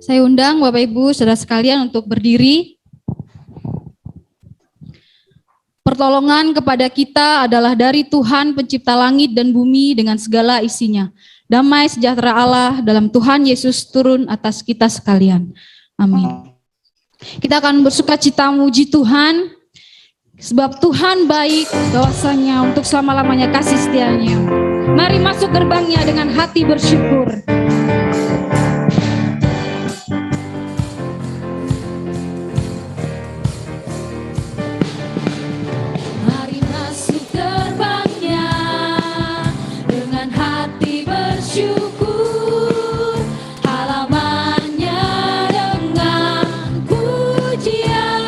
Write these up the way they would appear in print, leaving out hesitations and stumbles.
Saya undang Bapak Ibu saudara sekalian untuk berdiri. Pertolongan kepada kita adalah dari Tuhan pencipta langit dan bumi dengan segala isinya. Damai sejahtera Allah dalam Tuhan Yesus turun atas kita sekalian. Amin. Kita akan bersukacita memuji Tuhan, sebab Tuhan baik, bahwasanya untuk selama-lamanya kasih setianya. Mari masuk gerbangnya dengan hati bersyukur. Mari masuk gerbangnya dengan hati bersyukur, halamannya dengan pujian,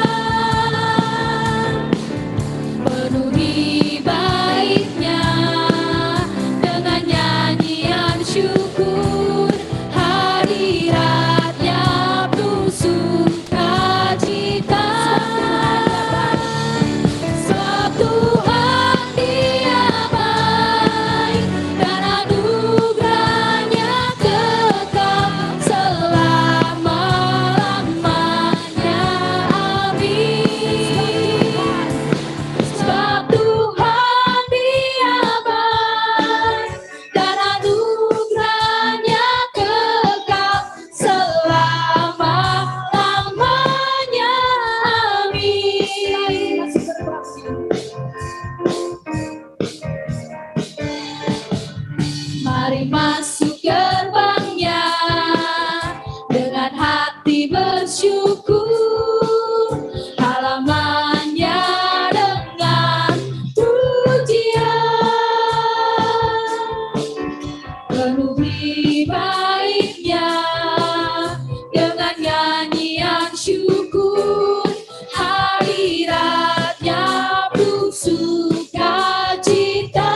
penuhi baiknya dengan nyanyian syukur, hadiratnya penuh sukacita. Sebab Tuhan Dia baik dan anugerahnya kekal selama-lamanya. Amin. Sebab Tuhan Dia baik dan anugerahnya kekal selama-lamanya. Amin. Mari masuk gerbangnya dengan hati bersyukur, halamannya dengan pujian, penuhi baiknya dengan nyanyian syukur, hadiratnya penuh sukacita.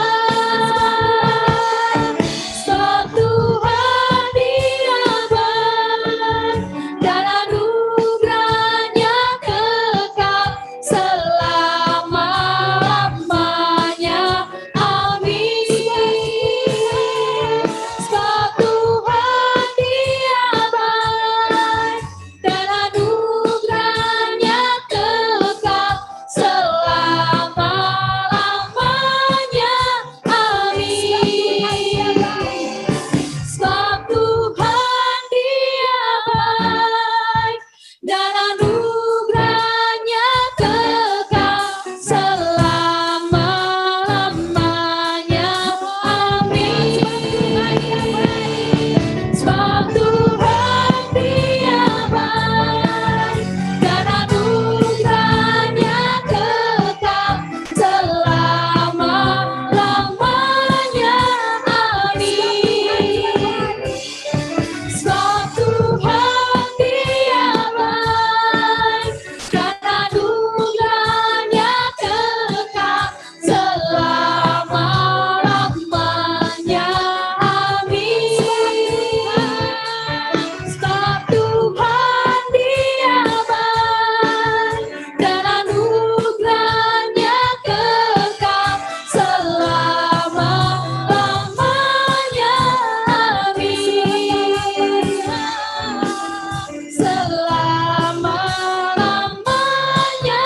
Sebab Tuhan Dia baik dan anugerahnya kekal selama-lamanya. Amin. Sebab Tuhan Dia baik dan anugerahnya kekal selama-lamanya. Amin. Sebab Tuhan Dia baik dan anugerahnya kekal selama-lamanya. Amin. Sebab Tuhan Dia baik dan anugerahnya kekal selama-lamanya. Amin. Sebab Tuhan Dia baik dan anugerahnya kekal selama-lamanya. Amin. Sebab Tuhan Dia baik dan anugerahnya kekal selama-lamanya. Amin. Selama-lamanya.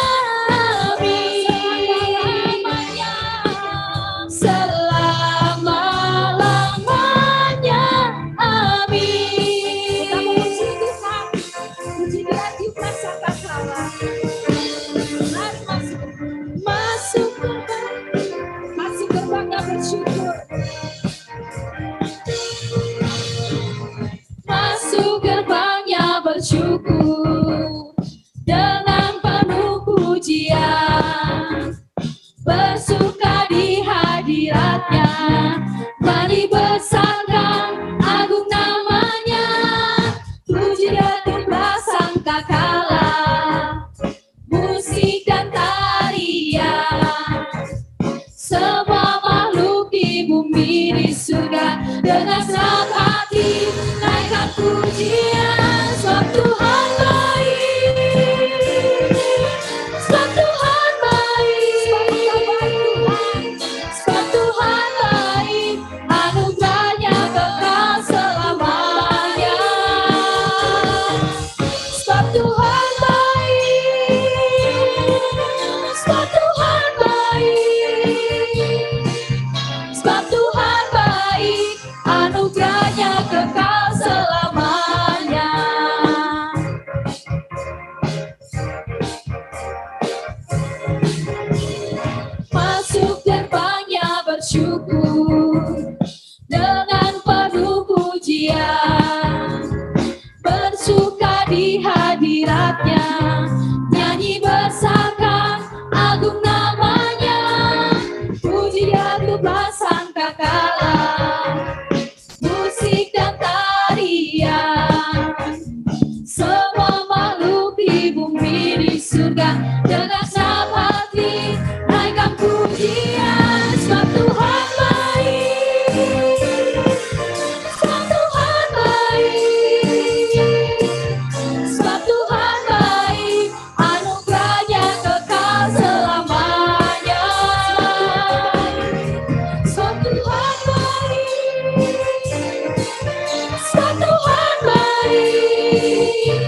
Amin. Selama-lamanya. Amin. Kita memuji Tuhan. Puji dia di prasangka salah. Mari masuk gerbangnya bersyukur. Masuk gerbangnya bersyukur dengan penuh pujian, bersuka di hadiratnya, mari besarkan agung namanya, puji dia di prasangka kala, musik dan tarian, semua makhluk di bumi di surga dengan senang hati naikkan pujian. Sebab Tuhan baik, sebab Tuhan baik, sebab Tuhan baik, anugerahnya kekal selamanya. bersyukur dengan penuh pujian, bersuka di hadiratnya, nyanyi besarkan agung namanya, puji dia tuhan sangkakala, musik dan tarian, semua makhluk di bumi di surga dengan senang hati naikkan pujian, sebab Tuhan baik, sebab Tuhan baik, sebab Tuhan baik, anugerahnya kekal selamanya, sebab Tuhan baik, sebab Tuhan baik,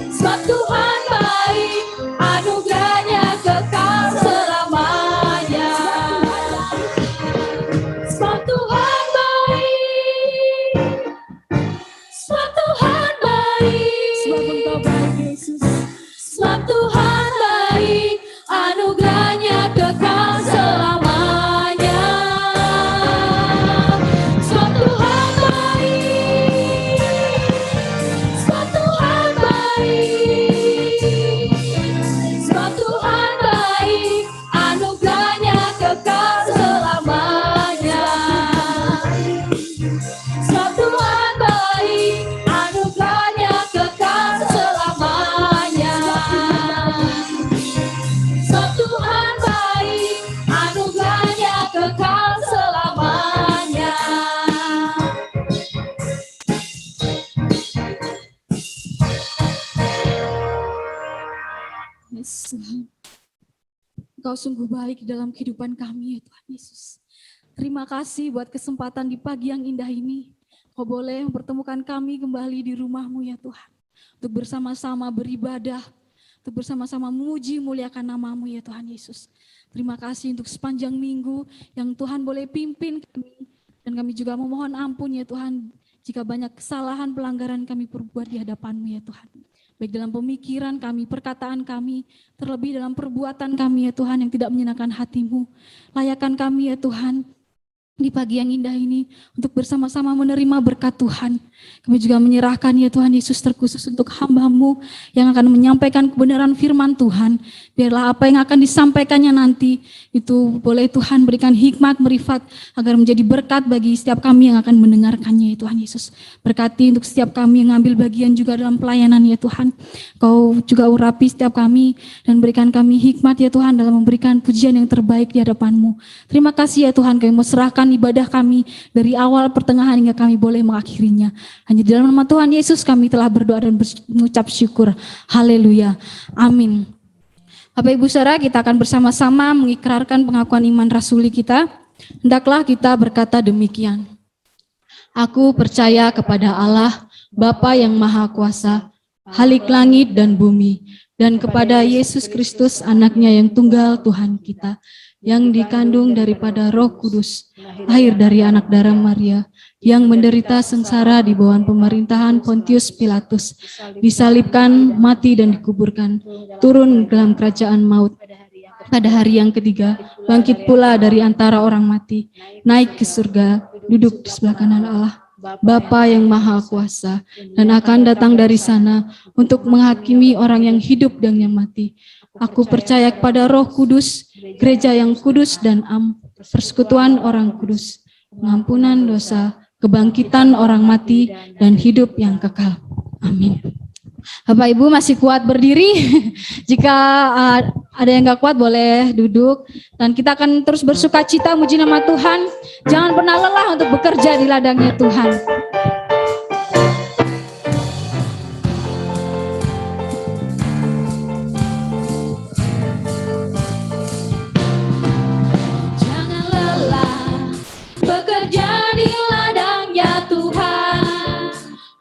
sebab Tuhan baik, anugerahnya kekal selamanya, sebab Tuhan baik, sebab Tuhan baik, sebab Engkau baik Yesus, sebab Tuhan baik, anugerahnya kekal selamanya, sebab Tuhan baik, sebab Tuhan baik, sebab Tuhan baik, anugerahnya kekal selamanya, sebab Tuhan baik, anugerahnya kekal selamanya, sebab Tuhan baik, anugerahnya kekal selamanya. Yes, Tuhan. Engkau sungguh baik dalam kehidupan kami ya Tuhan Yesus. Terima kasih buat kesempatan di pagi yang indah ini. Kau boleh mempertemukan kami kembali di rumah-Mu ya Tuhan. Untuk bersama-sama beribadah, untuk bersama-sama memuji muliakan nama-Mu ya Tuhan Yesus. Terima kasih untuk sepanjang minggu yang Tuhan boleh pimpin kami. Dan kami juga memohon ampun ya Tuhan, jika banyak kesalahan pelanggaran kami perbuat di hadapan-Mu ya Tuhan. Baik dalam pemikiran kami, perkataan kami, terlebih dalam perbuatan kami ya Tuhan yang tidak menyenangkan hati-Mu. Layakan kami ya Tuhan di pagi yang indah ini untuk bersama-sama menerima berkat Tuhan. Kami juga menyerahkan ya Tuhan Yesus terkhusus untuk hamba-Mu yang akan menyampaikan kebenaran firman Tuhan. Biarlah apa yang akan disampaikannya nanti itu boleh Tuhan berikan hikmat, marifat agar menjadi berkat bagi setiap kami yang akan mendengarkannya ya Tuhan Yesus. Berkati untuk setiap kami yang ngambil bagian juga dalam pelayanan ya Tuhan. Kau juga urapi setiap kami dan berikan kami hikmat ya Tuhan dalam memberikan pujian yang terbaik di hadapan-Mu. Terima kasih ya Tuhan, kami mau serahkan ibadah kami dari awal pertengahan hingga kami boleh mengakhirinya. Hanya di dalam nama Tuhan Yesus kami telah berdoa dan mengucap syukur. Haleluya. Amin. Bapak Ibu Saudara, kita akan bersama-sama mengikrarkan pengakuan iman rasuli kita. Hendaklah kita berkata demikian. Aku percaya kepada Allah, Bapa yang Maha Kuasa, Khalik langit dan bumi, dan kepada Yesus Kristus anaknya yang tunggal Tuhan kita, yang dikandung daripada Roh Kudus, lahir dari anak darah Maria, yang menderita sengsara di bawah pemerintahan Pontius Pilatus, disalibkan, mati dan dikuburkan, turun dalam kerajaan maut, pada hari yang ketiga, bangkit pula dari antara orang mati, naik ke surga, duduk di sebelah kanan Allah, Bapa yang Maha Kuasa, dan akan datang dari sana untuk menghakimi orang yang hidup dan yang mati. Aku percaya kepada Roh Kudus, gereja yang kudus dan persekutuan orang kudus, pengampunan dosa, kebangkitan orang mati, dan hidup yang kekal. Amin. Bapak Ibu masih kuat berdiri? Jika ada yang gak kuat boleh duduk. Dan kita akan terus bersuka cita muji nama Tuhan. Jangan pernah lelah untuk bekerja di ladangnya Tuhan. Jangan lelah bekerja di ladangnya Tuhan.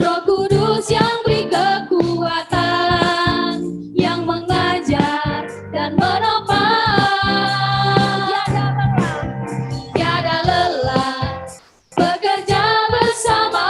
Roh Kudus yang beri kekuatan, yang mengajar dan menopang. Tiada lelah bekerja bersama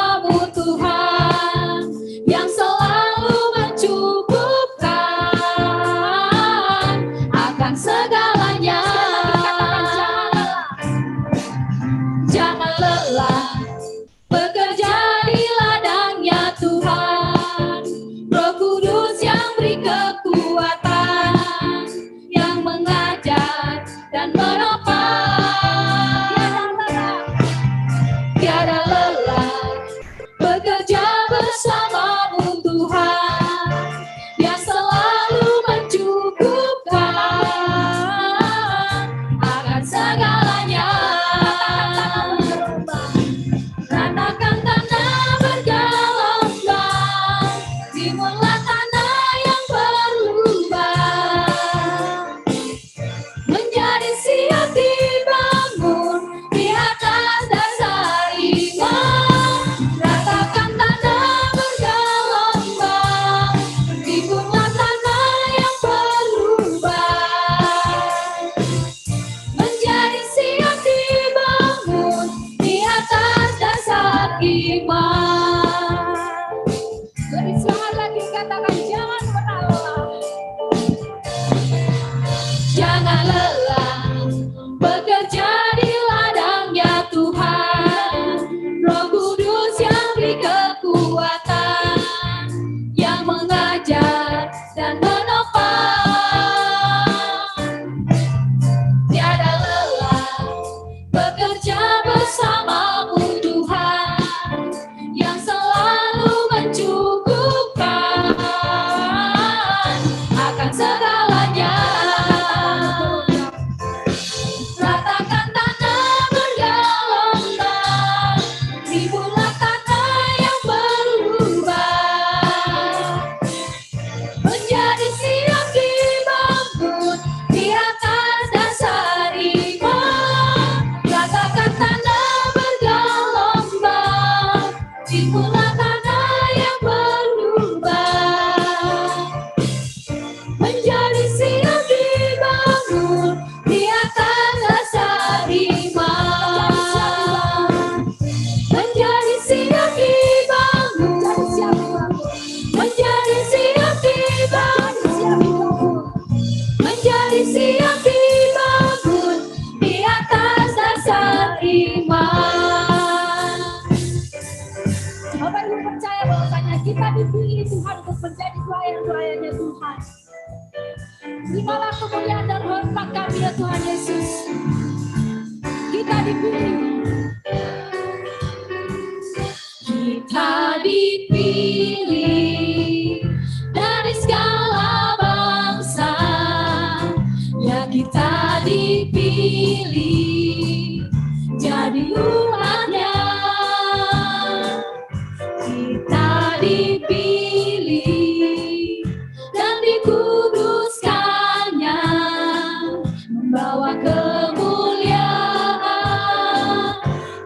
dipilih Tuhan untuk menjadi pelayan-pelayannya Tuhan. Terimalah kemuliaan dan hormat kami ya Tuhan Yesus. Kita dipilih. Kita dipilih dari segala bangsa. Ya kita dipilih jadi umatnya. Kita dipilih dan dikuduskannya, membawa kemuliaan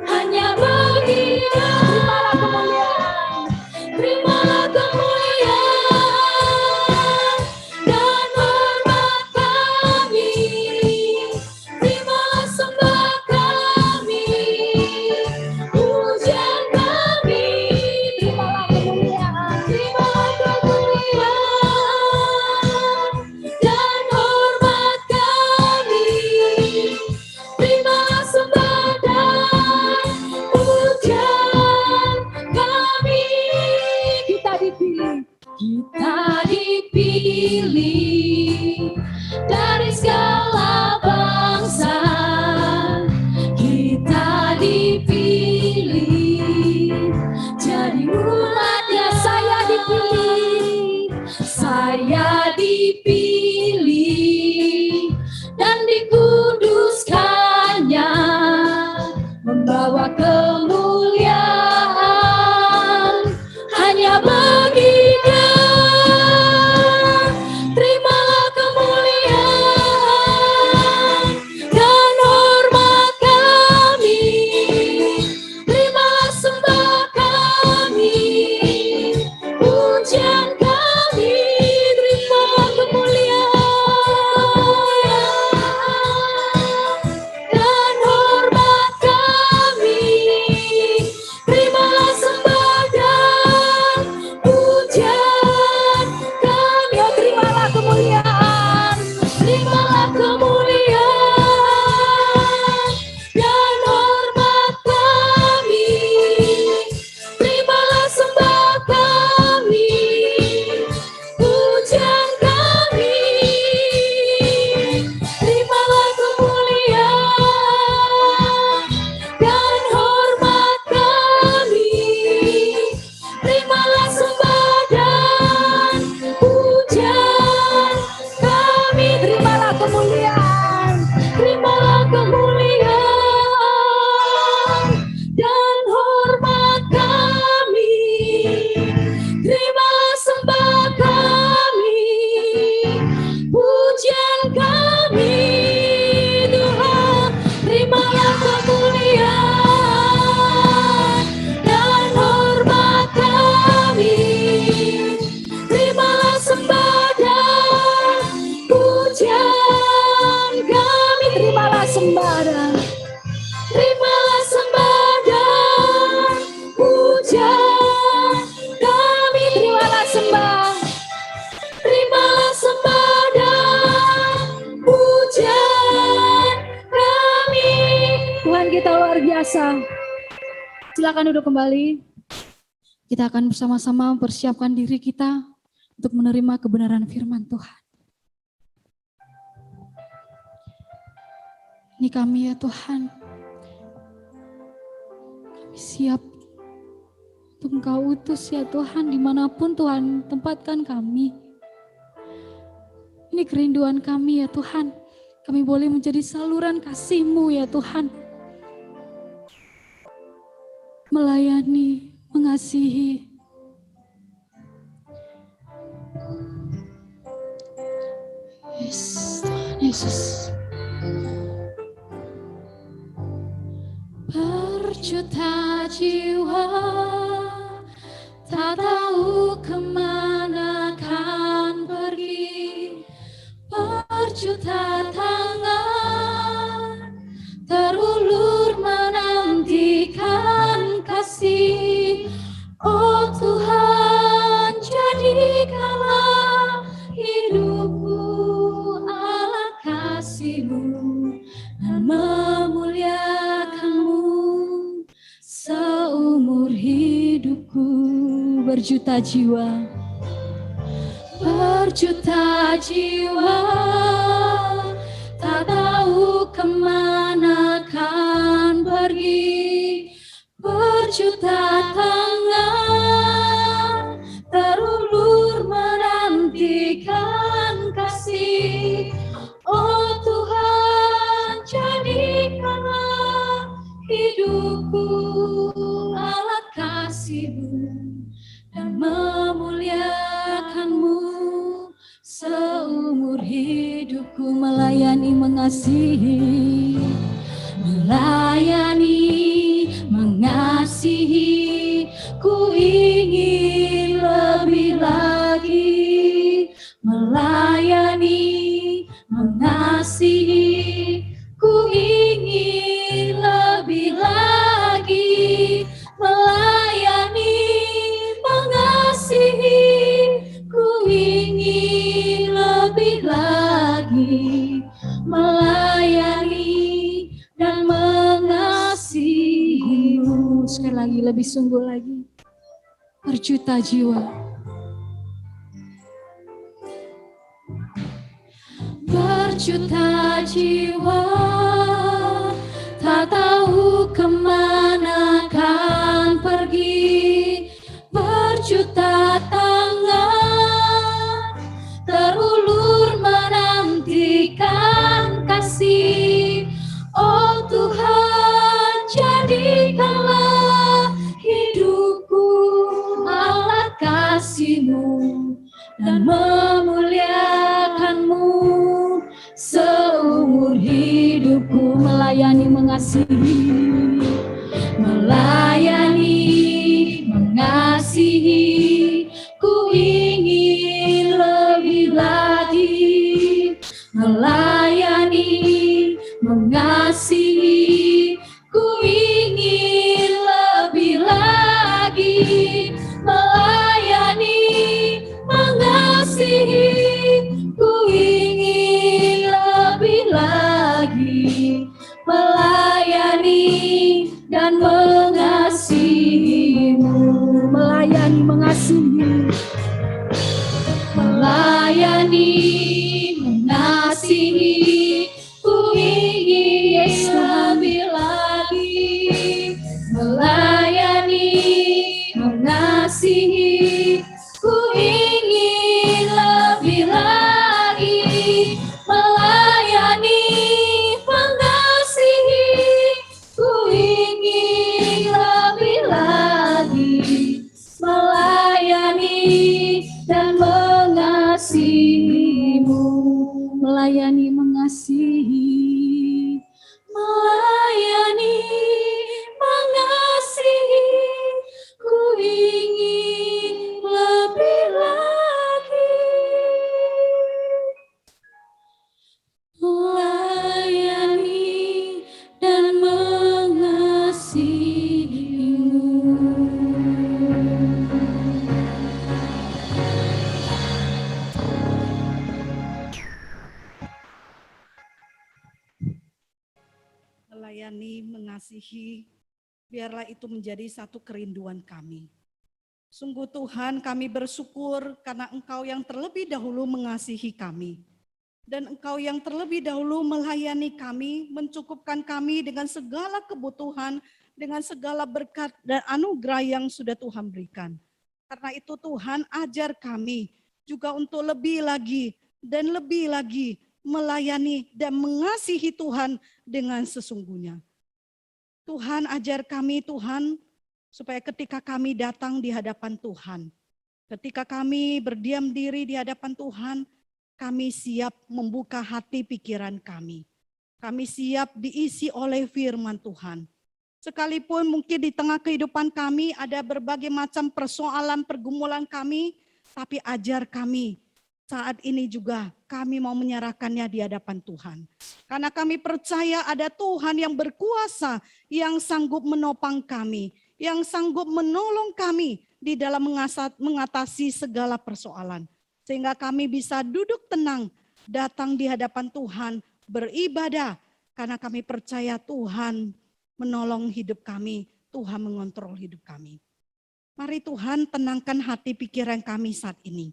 hanya bagi Dia. Terimalah kemuliaan dan hormat kami. Terimalah sembah kami, pujian kami. Terimalah kemuliaan dan hormat kami. Terimalah sembah dan pujian kami. Kita dipilih dari segala bangsa. Kita dipilih jadi umatnya. Saya dipilih dan dikuduskannya, membawa kemuliaan hanya bagi Dia. Terimalah kemuliaan dan hormat kami. Terimalah sembah kami, pujian kami. Terimalah kemuliaan dan hormat kami. Terimalah sembah dan pujian kami. Oh, terimalah kemuliaan. Terimalah kemuliaan dan hormat kami. Terimalah sembah kami, pujian kami. Terimalah kemuliaan dan hormat kami. Terimalah sembah dan pujian kami. Terimalah kemuliaan. Terimalah kemuliaan dan hormat kami. Terimalah sembah kami, pujian kami. Tuhan, terimalah kemuliaan dan hormat kami. Terimalah sembah dan pujian kami. Terimalah sembah dan pujian kami. Terimalah sembah dan pujian kami. Tuhan kita luar biasa. Silakan duduk kembali. Kita akan bersama-sama mempersiapkan diri kita untuk menerima kebenaran firman Tuhan. Ini kami ya Tuhan. Kami siap untuk Engkau utus ya Tuhan, dimanapun Tuhan tempatkan kami. Ini kerinduan kami ya Tuhan. Kami boleh menjadi saluran kasih-Mu ya Tuhan. Melayani, mengasihi. Yes, Tuhan Yesus. Berjuta jiwa tak tahu kemana kan pergi. Berjuta tangan terulur menantikan kasih. Oh Tuhan, jadikanlah hidupku alat kasih-Mu dan memuliakan-Mu seumur hidupku. berjuta jiwa. Berjuta jiwa tak tahu kemana kan pergi. Berjuta tangan terulur menantikan kasih. Oh Tuhan, jadikanlah hidupku alat kasih-Mu dan memuliakan-Mu seumur hidupku. Melayani, mengasihi, melayani, mengasihi. Ku ingin lebih lagi melayani, mengasihi. Ku ingin lebih lagi melayani, mengasihi. Ku ingin lebih lagi melayani dan mengasihi-Mu. Sekali lagi, lebih sungguh lagi. Berjuta jiwa. Berjuta jiwa tak tahu kemana kan pergi. Berjuta tangan terulur menantikan kasih. Oh Tuhan, jadikanlah hidupku alat kasih-Mu dan memuliakan-Mu seumur hidupku. Melayani, mengasihi, melayani, mengasihi. Ku ingin lebih lagi melayani, mengasihi. Ku ingin lebih lagi melayani, mengasihi. Ku ingin lebih lagi melayani dan mengasihi-Mu. Melayani, mengasihi, melayani, mengasihi. Ku ingin lebih lagi melayani, mengasihi. Ku ingin lebih lagi melayani, mengasihi. Ku ingin lebih lagi melayani dan mengasihi-Mu. Melayani, mengasihi, melayani, mengasihi. Ku ingin lebih lagi melayani dan mengasihi-Mu. Melayani, mengasihi, biarlah itu menjadi satu kerinduan kami. Sungguh Tuhan, kami bersyukur karena Engkau yang terlebih dahulu mengasihi kami. Dan Engkau yang terlebih dahulu melayani kami, mencukupkan kami dengan segala kebutuhan, dengan segala berkat dan anugerah yang sudah Tuhan berikan. Karena itu Tuhan, ajar kami juga untuk lebih lagi dan lebih lagi melayani dan mengasihi Tuhan dengan sesungguhnya. Tuhan, ajar kami Tuhan, supaya ketika kami datang di hadapan Tuhan, ketika kami berdiam diri di hadapan Tuhan, kami siap membuka hati pikiran kami. Kami siap diisi oleh firman Tuhan. Sekalipun mungkin di tengah kehidupan kami ada berbagai macam persoalan, pergumulan kami, tapi ajar kami. Saat ini juga kami mau menyerahkannya di hadapan Tuhan. Karena kami percaya ada Tuhan yang berkuasa, yang sanggup menopang kami, yang sanggup menolong kami di dalam mengatasi segala persoalan. Sehingga kami bisa duduk tenang, datang di hadapan Tuhan, beribadah. Karena kami percaya Tuhan menolong hidup kami, Tuhan mengontrol hidup kami. Mari Tuhan tenangkan hati pikiran kami saat ini.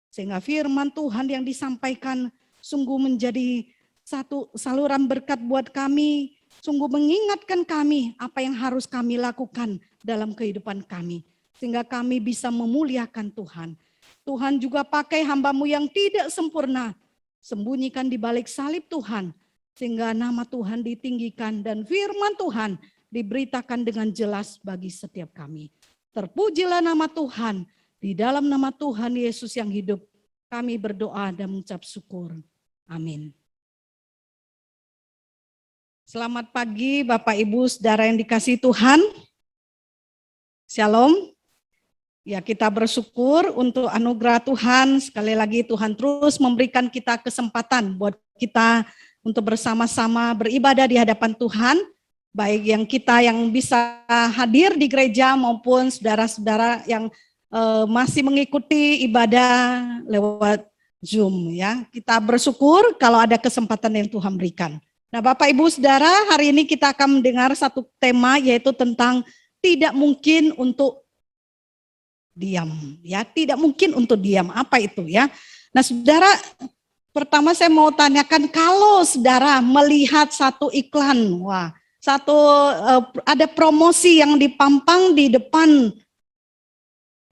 Sehingga firman Tuhan yang disampaikan sungguh menjadi satu saluran berkat buat kami. Sungguh mengingatkan kami apa yang harus kami lakukan dalam kehidupan kami. Sehingga kami bisa memuliakan Tuhan. Tuhan juga pakai hamba-Mu yang tidak sempurna. Sembunyikan di balik salib Tuhan. Sehingga nama Tuhan ditinggikan dan firman Tuhan diberitakan dengan jelas bagi setiap kami. Terpujilah nama Tuhan. Di dalam nama Tuhan Yesus yang hidup, kami berdoa dan mengucap syukur. Amin. Selamat pagi Bapak Ibu Saudara yang dikasihi Tuhan. Shalom. Ya, kita bersyukur untuk anugerah Tuhan. Sekali lagi Tuhan terus memberikan kita kesempatan buat kita untuk bersama-sama beribadah di hadapan Tuhan. Baik yang kita yang bisa hadir di gereja maupun saudara-saudara yang masih mengikuti ibadah lewat Zoom ya. Kita bersyukur kalau ada kesempatan yang Tuhan berikan. Nah, Bapak Ibu Saudara, hari ini kita akan mendengar satu tema yaitu tentang tidak mungkin untuk diam ya. Tidak mungkin untuk diam. Apa itu ya? Nah, Saudara, pertama saya mau tanyakan kalau Saudara melihat satu iklan, wah, ada promosi yang dipampang di depan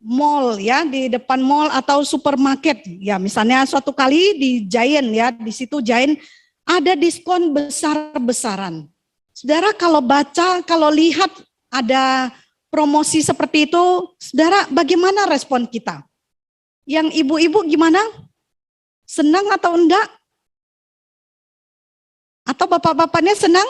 mall ya, di depan mall atau supermarket ya, misalnya suatu kali di Giant ya, di situ Giant ada diskon besar-besaran. Saudara kalau baca, kalau lihat ada promosi seperti itu, Saudara bagaimana respon kita? Yang ibu-ibu gimana? Senang atau enggak? Atau bapak-bapaknya senang?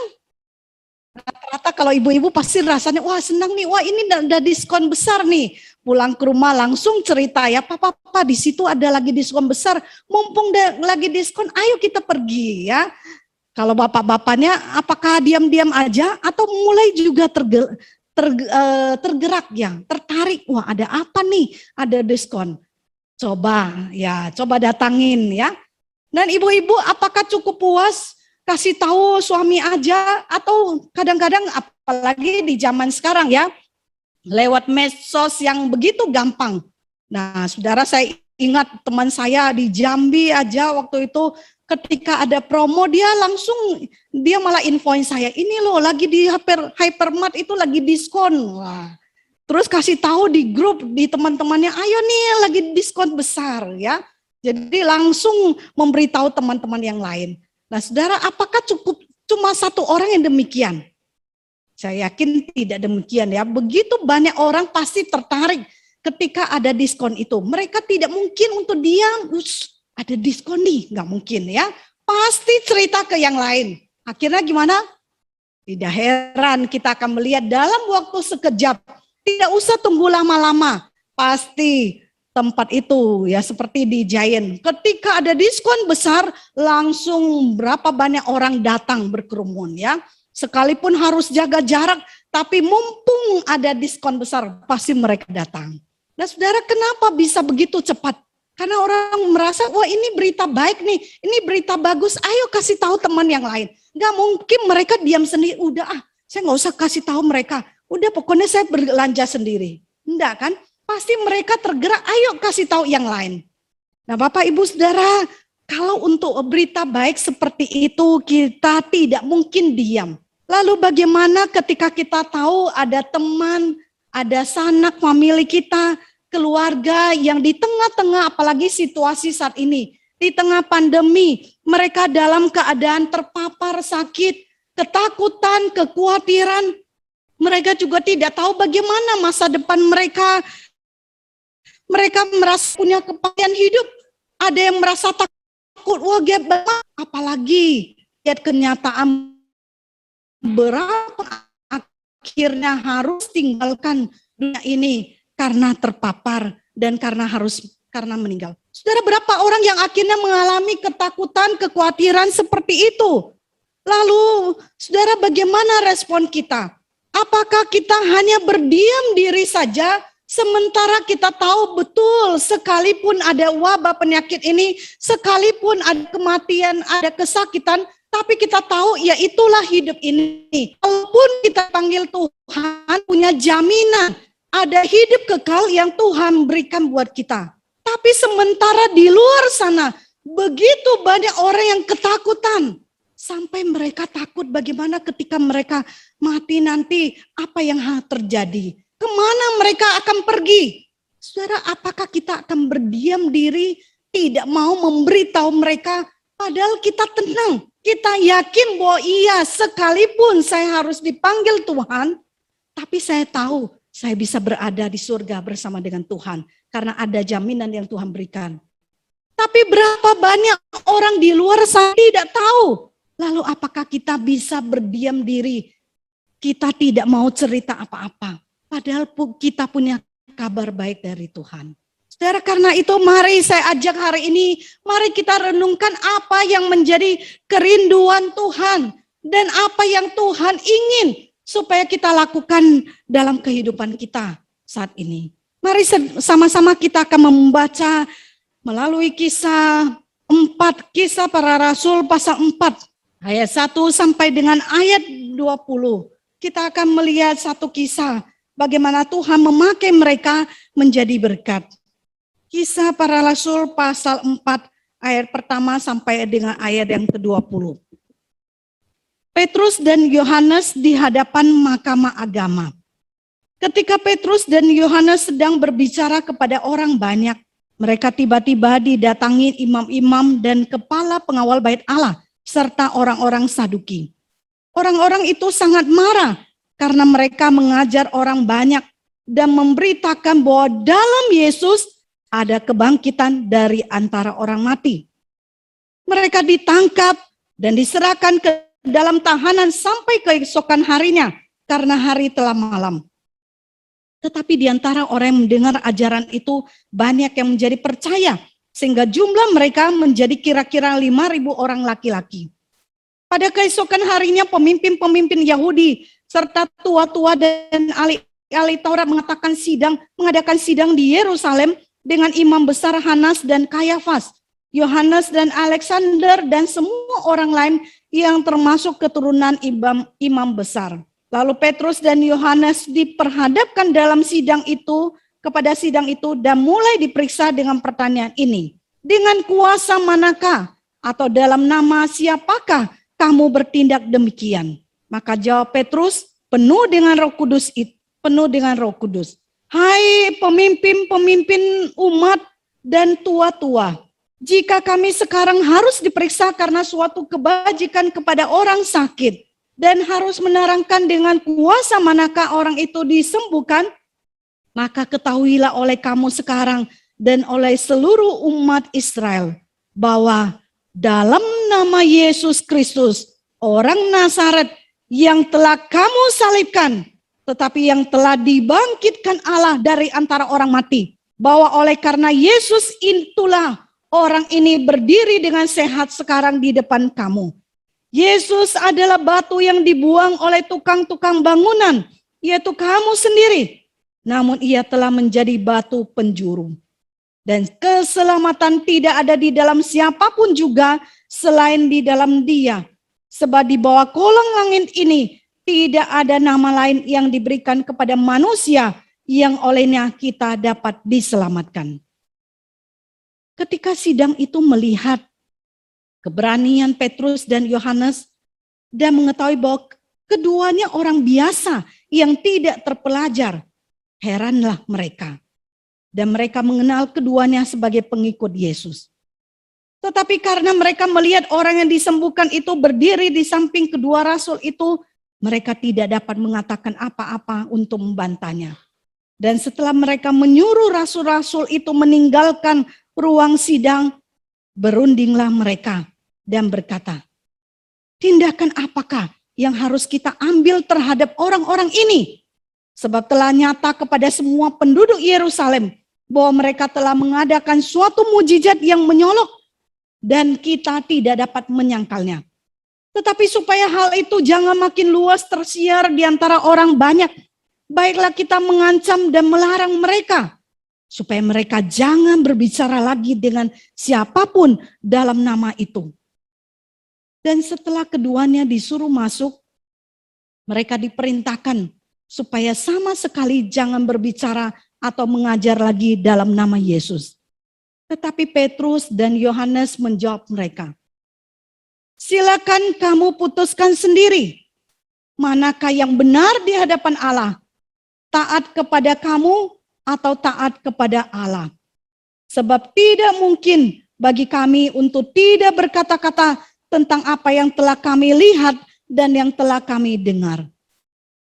Rata-rata kalau ibu-ibu pasti rasanya, wah senang nih, wah ini ada diskon besar nih. Pulang ke rumah langsung cerita ya, papa di situ ada lagi diskon besar, mumpung lagi diskon, ayo kita pergi ya. Kalau bapak-bapaknya apakah diam-diam aja atau mulai juga tergerak ya, tertarik, wah ada apa nih, ada diskon. Coba datangin ya. Dan ibu-ibu apakah cukup puas? Kasih tahu suami aja atau kadang-kadang apalagi di zaman sekarang ya, lewat medsos yang begitu gampang. Nah, Saudara, saya ingat teman saya di Jambi aja waktu itu ketika ada promo dia malah infoin saya, ini loh lagi di Hypermart itu lagi diskon. Wah. Terus kasih tahu di grup di teman-temannya, ayo nih lagi diskon besar ya. Jadi langsung memberitahu teman-teman yang lain. Nah, Saudara, apakah cuma satu orang yang demikian? Saya yakin tidak demikian ya. Begitu banyak orang pasti tertarik ketika ada diskon itu. Mereka tidak mungkin untuk diam, ada diskon nih, nggak mungkin ya. Pasti cerita ke yang lain. Akhirnya gimana? Tidak heran kita akan melihat dalam waktu sekejap. Tidak usah tunggu lama-lama. Pasti tempat itu ya seperti di Giant. Ketika ada diskon besar langsung berapa banyak orang datang berkerumun ya. Sekalipun harus jaga jarak tapi mumpung ada diskon besar pasti mereka datang. Nah, Saudara, kenapa bisa begitu cepat? Karena orang merasa wah ini berita baik nih, ini berita bagus, ayo kasih tahu teman yang lain. Gak mungkin mereka diam sendiri, udah saya gak usah kasih tahu mereka. Udah pokoknya saya belanja sendiri. Enggak kan? Pasti mereka tergerak, ayo kasih tahu yang lain. Nah, Bapak Ibu Saudara, kalau untuk berita baik seperti itu kita tidak mungkin diam. Lalu bagaimana ketika kita tahu ada teman, ada sanak famili kita, keluarga yang di tengah-tengah apalagi situasi saat ini, di tengah pandemi, mereka dalam keadaan terpapar sakit, ketakutan, kekhawatiran, mereka juga tidak tahu bagaimana masa depan mereka. Mereka merasa punya kepastian hidup. Ada yang merasa takut, wah apalagi lihat kenyataan berapa akhirnya harus tinggalkan dunia ini karena terpapar dan karena meninggal. Saudara, berapa orang yang akhirnya mengalami ketakutan, kekhawatiran seperti itu? Lalu, Saudara, bagaimana respon kita? Apakah kita hanya berdiam diri saja? Sementara kita tahu betul sekalipun ada wabah penyakit ini, sekalipun ada kematian, ada kesakitan, tapi kita tahu ya itulah hidup ini. Walaupun kita panggil Tuhan punya jaminan, ada hidup kekal yang Tuhan berikan buat kita. Tapi sementara di luar sana, begitu banyak orang yang ketakutan. Sampai mereka takut bagaimana ketika mereka mati nanti, apa yang terjadi. Kemana mereka akan pergi? Saudara, apakah kita akan berdiam diri, tidak mau memberitahu mereka, padahal kita tenang. Kita yakin bahwa iya, sekalipun saya harus dipanggil Tuhan, tapi saya tahu saya bisa berada di surga bersama dengan Tuhan. Karena ada jaminan yang Tuhan berikan. Tapi berapa banyak orang di luar sana tidak tahu. Lalu apakah kita bisa berdiam diri? Kita tidak mau cerita apa-apa. Padahal kita punya kabar baik dari Tuhan. Saudara, karena itu mari saya ajak hari ini, mari kita renungkan apa yang menjadi kerinduan Tuhan. Dan apa yang Tuhan ingin supaya kita lakukan dalam kehidupan kita saat ini. Mari sama-sama kita akan membaca melalui kisah 4, kisah para rasul pasal 4. Ayat 1 sampai dengan ayat 20. Kita akan melihat satu kisah bagaimana Tuhan memakai mereka menjadi berkat. Kisah para rasul pasal 4 ayat pertama sampai dengan ayat yang ke-20. Petrus dan Yohanes di hadapan mahkamah agama. Ketika Petrus dan Yohanes sedang berbicara kepada orang banyak, mereka tiba-tiba didatangi imam-imam dan kepala pengawal bait Allah serta orang-orang Saduki. Orang-orang itu sangat marah karena mereka mengajar orang banyak dan memberitakan bahwa dalam Yesus ada kebangkitan dari antara orang mati. Mereka ditangkap dan diserahkan ke dalam tahanan sampai keesokan harinya karena hari telah malam. Tetapi di antara orang yang mendengar ajaran itu banyak yang menjadi percaya sehingga jumlah mereka menjadi kira-kira 5.000 orang laki-laki. Pada keesokan harinya pemimpin-pemimpin Yahudi serta tua-tua dan ahli Taurat mengadakan sidang di Yerusalem dengan imam besar Hanas dan Kayafas, Yohanes dan Alexander dan semua orang lain yang termasuk keturunan imam besar. Lalu Petrus dan Yohanes diperhadapkan dalam sidang itu dan mulai diperiksa dengan pertanyaan ini. Dengan kuasa manakah atau dalam nama siapakah kamu bertindak demikian? Maka jawab Petrus penuh dengan Roh Kudus. Hai pemimpin-pemimpin umat dan tua-tua, jika kami sekarang harus diperiksa karena suatu kebajikan kepada orang sakit, dan harus menerangkan dengan kuasa manakah orang itu disembuhkan, maka ketahuilah oleh kamu sekarang dan oleh seluruh umat Israel, bahwa dalam nama Yesus Kristus, orang Nazaret yang telah kamu salibkan, tetapi yang telah dibangkitkan Allah dari antara orang mati, bahwa oleh karena Yesus itulah orang ini berdiri dengan sehat sekarang di depan kamu. Yesus adalah batu yang dibuang oleh tukang-tukang bangunan, yaitu kamu sendiri. Namun ia telah menjadi batu penjuru. Dan keselamatan tidak ada di dalam siapapun juga selain di dalam Dia. Sebab di bawah kolong langit ini tidak ada nama lain yang diberikan kepada manusia yang olehnya kita dapat diselamatkan. Ketika sidang itu melihat keberanian Petrus dan Yohanes dan mengetahui bahwa keduanya orang biasa yang tidak terpelajar, heranlah mereka. Dan mereka mengenal keduanya sebagai pengikut Yesus. Tetapi karena mereka melihat orang yang disembuhkan itu berdiri di samping kedua rasul itu, mereka tidak dapat mengatakan apa-apa untuk membantahnya. Dan setelah mereka menyuruh rasul-rasul itu meninggalkan ruang sidang, berundinglah mereka dan berkata, tindakan apakah yang harus kita ambil terhadap orang-orang ini? Sebab telah nyata kepada semua penduduk Yerusalem bahwa mereka telah mengadakan suatu mujizat yang menyolok dan kita tidak dapat menyangkalnya. Tetapi supaya hal itu jangan makin luas tersiar di antara orang banyak, baiklah kita mengancam dan melarang mereka supaya mereka jangan berbicara lagi dengan siapapun dalam nama itu. Dan setelah keduanya disuruh masuk, mereka diperintahkan supaya sama sekali jangan berbicara atau mengajar lagi dalam nama Yesus. Tetapi Petrus dan Yohanes menjawab mereka, silakan kamu putuskan sendiri, manakah yang benar di hadapan Allah, taat kepada kamu atau taat kepada Allah. Sebab tidak mungkin bagi kami untuk tidak berkata-kata tentang apa yang telah kami lihat dan yang telah kami dengar.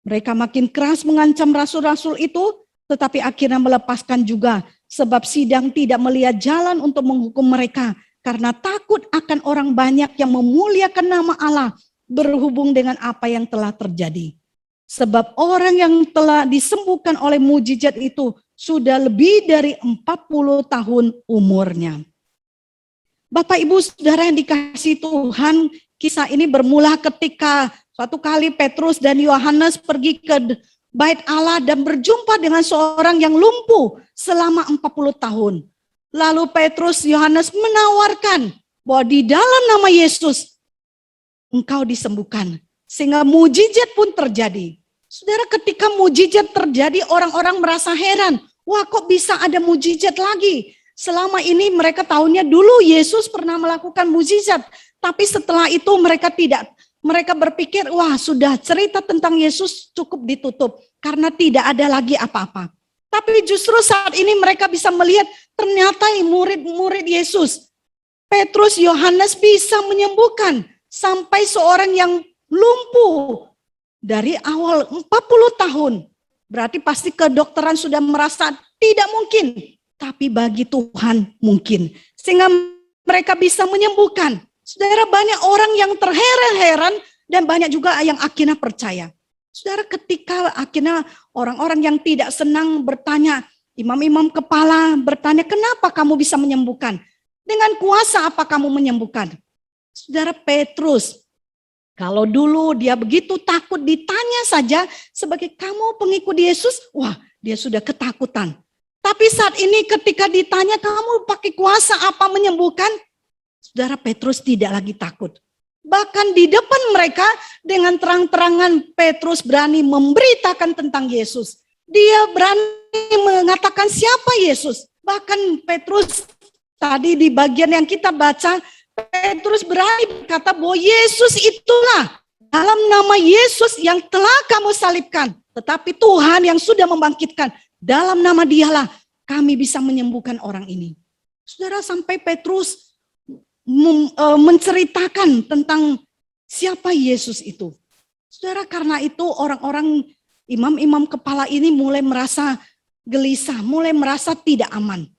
Mereka makin keras mengancam rasul-rasul itu, tetapi akhirnya melepaskan juga, sebab sidang tidak melihat jalan untuk menghukum mereka, karena takut akan orang banyak yang memuliakan nama Allah berhubung dengan apa yang telah terjadi. Sebab orang yang telah disembuhkan oleh mujizat itu sudah lebih dari 40 tahun umurnya. Bapak Ibu Saudara yang dikasihi Tuhan, kisah ini bermula ketika suatu kali Petrus dan Yohanes pergi ke bait Allah dan berjumpa dengan seorang yang lumpuh selama 40 tahun. Lalu Petrus Yohanes menawarkan bahwa di dalam nama Yesus engkau disembuhkan. Sehingga mujizat pun terjadi. Saudara, ketika mujizat terjadi, orang-orang merasa heran. Wah, kok bisa ada mujizat lagi? Selama ini mereka tahunya dulu Yesus pernah melakukan mujizat. Tapi setelah itu mereka berpikir, wah sudah cerita tentang Yesus cukup ditutup. Karena tidak ada lagi apa-apa. Tapi justru saat ini mereka bisa melihat ternyata murid-murid Yesus, Petrus, Yohanes bisa menyembuhkan sampai seorang yang lumpuh dari awal 40 tahun. Berarti pasti kedokteran sudah merasa tidak mungkin. Tapi bagi Tuhan mungkin. Sehingga mereka bisa menyembuhkan. Saudara, banyak orang yang terheran-heran dan banyak juga yang akhirnya percaya. Saudara, ketika akhirnya orang-orang yang tidak senang bertanya, imam-imam kepala bertanya, kenapa kamu bisa menyembuhkan? Dengan kuasa apa kamu menyembuhkan? Saudara, Petrus, kalau dulu dia begitu takut ditanya saja sebagai kamu pengikut Yesus, wah dia sudah ketakutan. Tapi saat ini ketika ditanya kamu pakai kuasa apa menyembuhkan, saudara, Petrus tidak lagi takut. Bahkan di depan mereka dengan terang-terangan Petrus berani memberitakan tentang Yesus. Dia berani mengatakan siapa Yesus. Bahkan Petrus tadi di bagian yang kita baca, Petrus berani berkata bahwa Yesus itulah dalam nama Yesus yang telah kamu salibkan. Tetapi Tuhan yang sudah membangkitkan, dalam nama Dialah kami bisa menyembuhkan orang ini. Saudara, sampai Petrus menceritakan tentang siapa Yesus itu. Saudara, karena itu orang-orang imam-imam kepala ini mulai merasa gelisah, mulai merasa tidak aman.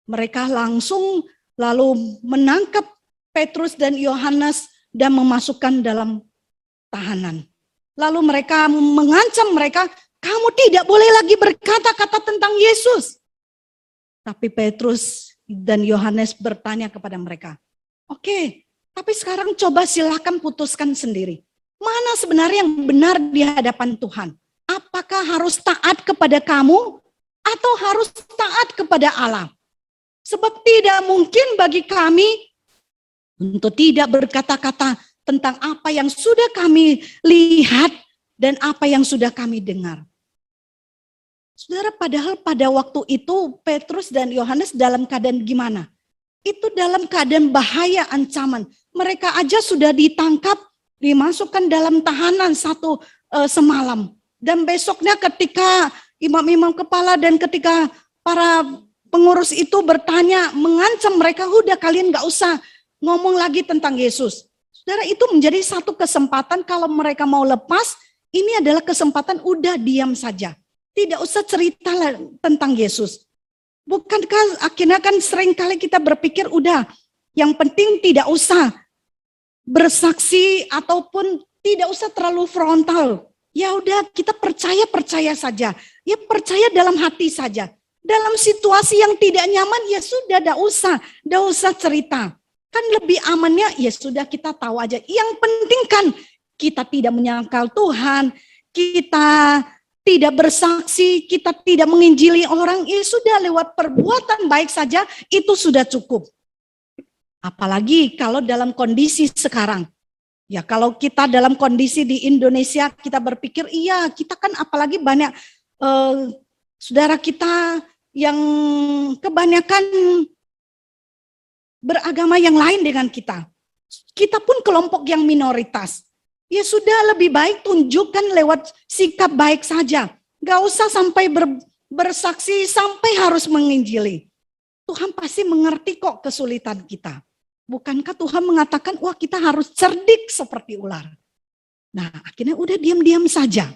Mereka langsung lalu menangkap Petrus dan Yohanes dan memasukkan dalam tahanan. Lalu mereka mengancam mereka, kamu tidak boleh lagi berkata-kata tentang Yesus. Tapi Petrus dan Yohanes bertanya kepada mereka, oke, tapi sekarang coba silakan putuskan sendiri. Mana sebenarnya yang benar di hadapan Tuhan? Apakah harus taat kepada kamu atau harus taat kepada Allah? Sebab tidak mungkin bagi kami untuk tidak berkata-kata tentang apa yang sudah kami lihat dan apa yang sudah kami dengar. Saudara, padahal pada waktu itu Petrus dan Yohanes dalam keadaan gimana? Itu dalam keadaan bahaya, ancaman. Mereka aja sudah ditangkap, dimasukkan dalam tahanan semalam. Dan besoknya ketika imam-imam kepala dan ketika para pengurus itu bertanya, mengancam mereka, udah kalian gak usah ngomong lagi tentang Yesus. Saudara, itu menjadi satu kesempatan kalau mereka mau lepas, ini adalah kesempatan udah diam saja. Tidak usah cerita tentang Yesus. Bukankah akhirnya kan sering kali kita berpikir udah yang penting tidak usah bersaksi ataupun tidak usah terlalu frontal. Ya udah kita percaya saja. Ya percaya dalam hati saja. Dalam situasi yang tidak nyaman ya sudah tidak usah cerita. Kan lebih amannya ya sudah kita tahu aja. Yang penting kan kita tidak menyangkal Tuhan, kita tidak bersaksi, kita tidak menginjili orang, ya sudah lewat perbuatan baik saja, itu sudah cukup. Apalagi kalau dalam kondisi sekarang, Ya kalau kita dalam kondisi di Indonesia, kita berpikir, iya kita kan apalagi banyak saudara kita yang kebanyakan beragama yang lain dengan kita. Kita pun kelompok yang minoritas. Ya sudah, lebih baik tunjukkan lewat sikap baik saja. Gak usah sampai bersaksi sampai harus menginjili. Tuhan pasti mengerti kok kesulitan kita. Bukankah Tuhan mengatakan, wah kita harus cerdik seperti ular. Nah akhirnya udah diam-diam saja.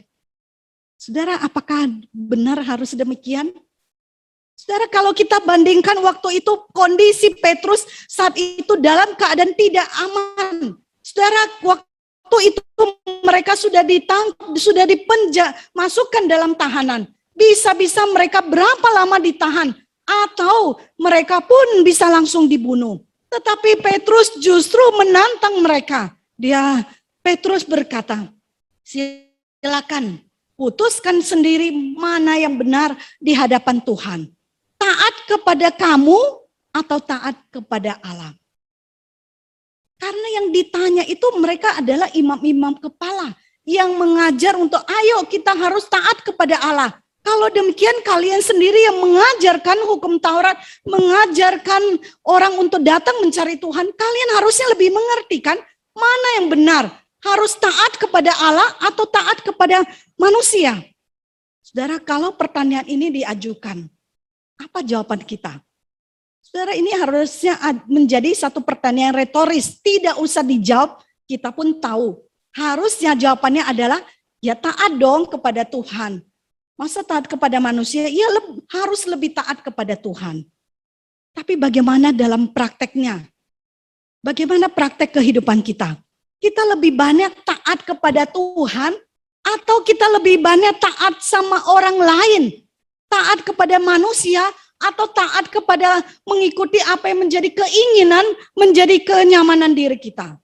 Saudara, apakah benar harus demikian? Saudara, kalau kita bandingkan waktu itu kondisi Petrus saat itu dalam keadaan tidak aman. Saudara, waktu itu mereka sudah ditangkap, sudah masukkan dalam tahanan. Bisa-bisa mereka berapa lama ditahan, atau mereka pun bisa langsung dibunuh. Tetapi Petrus justru menantang mereka. Petrus berkata, silakan putuskan sendiri mana yang benar di hadapan Tuhan. Taat kepada kamu atau taat kepada Allah. Karena yang ditanya itu mereka adalah imam-imam kepala yang mengajar untuk ayo kita harus taat kepada Allah. Kalau demikian kalian sendiri yang mengajarkan hukum Taurat, mengajarkan orang untuk datang mencari Tuhan, kalian harusnya lebih mengerti kan mana yang benar. Harus taat kepada Allah atau taat kepada manusia. Saudara, kalau pertanyaan ini diajukan, apa jawaban kita? Saudara, ini harusnya menjadi satu pertanyaan retoris, tidak usah dijawab, kita pun tahu. Harusnya jawabannya adalah, ya taat dong kepada Tuhan. Masa taat kepada manusia? Ya harus lebih taat kepada Tuhan. Tapi bagaimana dalam prakteknya? Bagaimana praktek kehidupan kita? Kita lebih banyak taat kepada Tuhan atau kita lebih banyak taat sama orang lain? Taat kepada manusia atau taat kepada mengikuti apa yang menjadi keinginan, menjadi kenyamanan diri kita?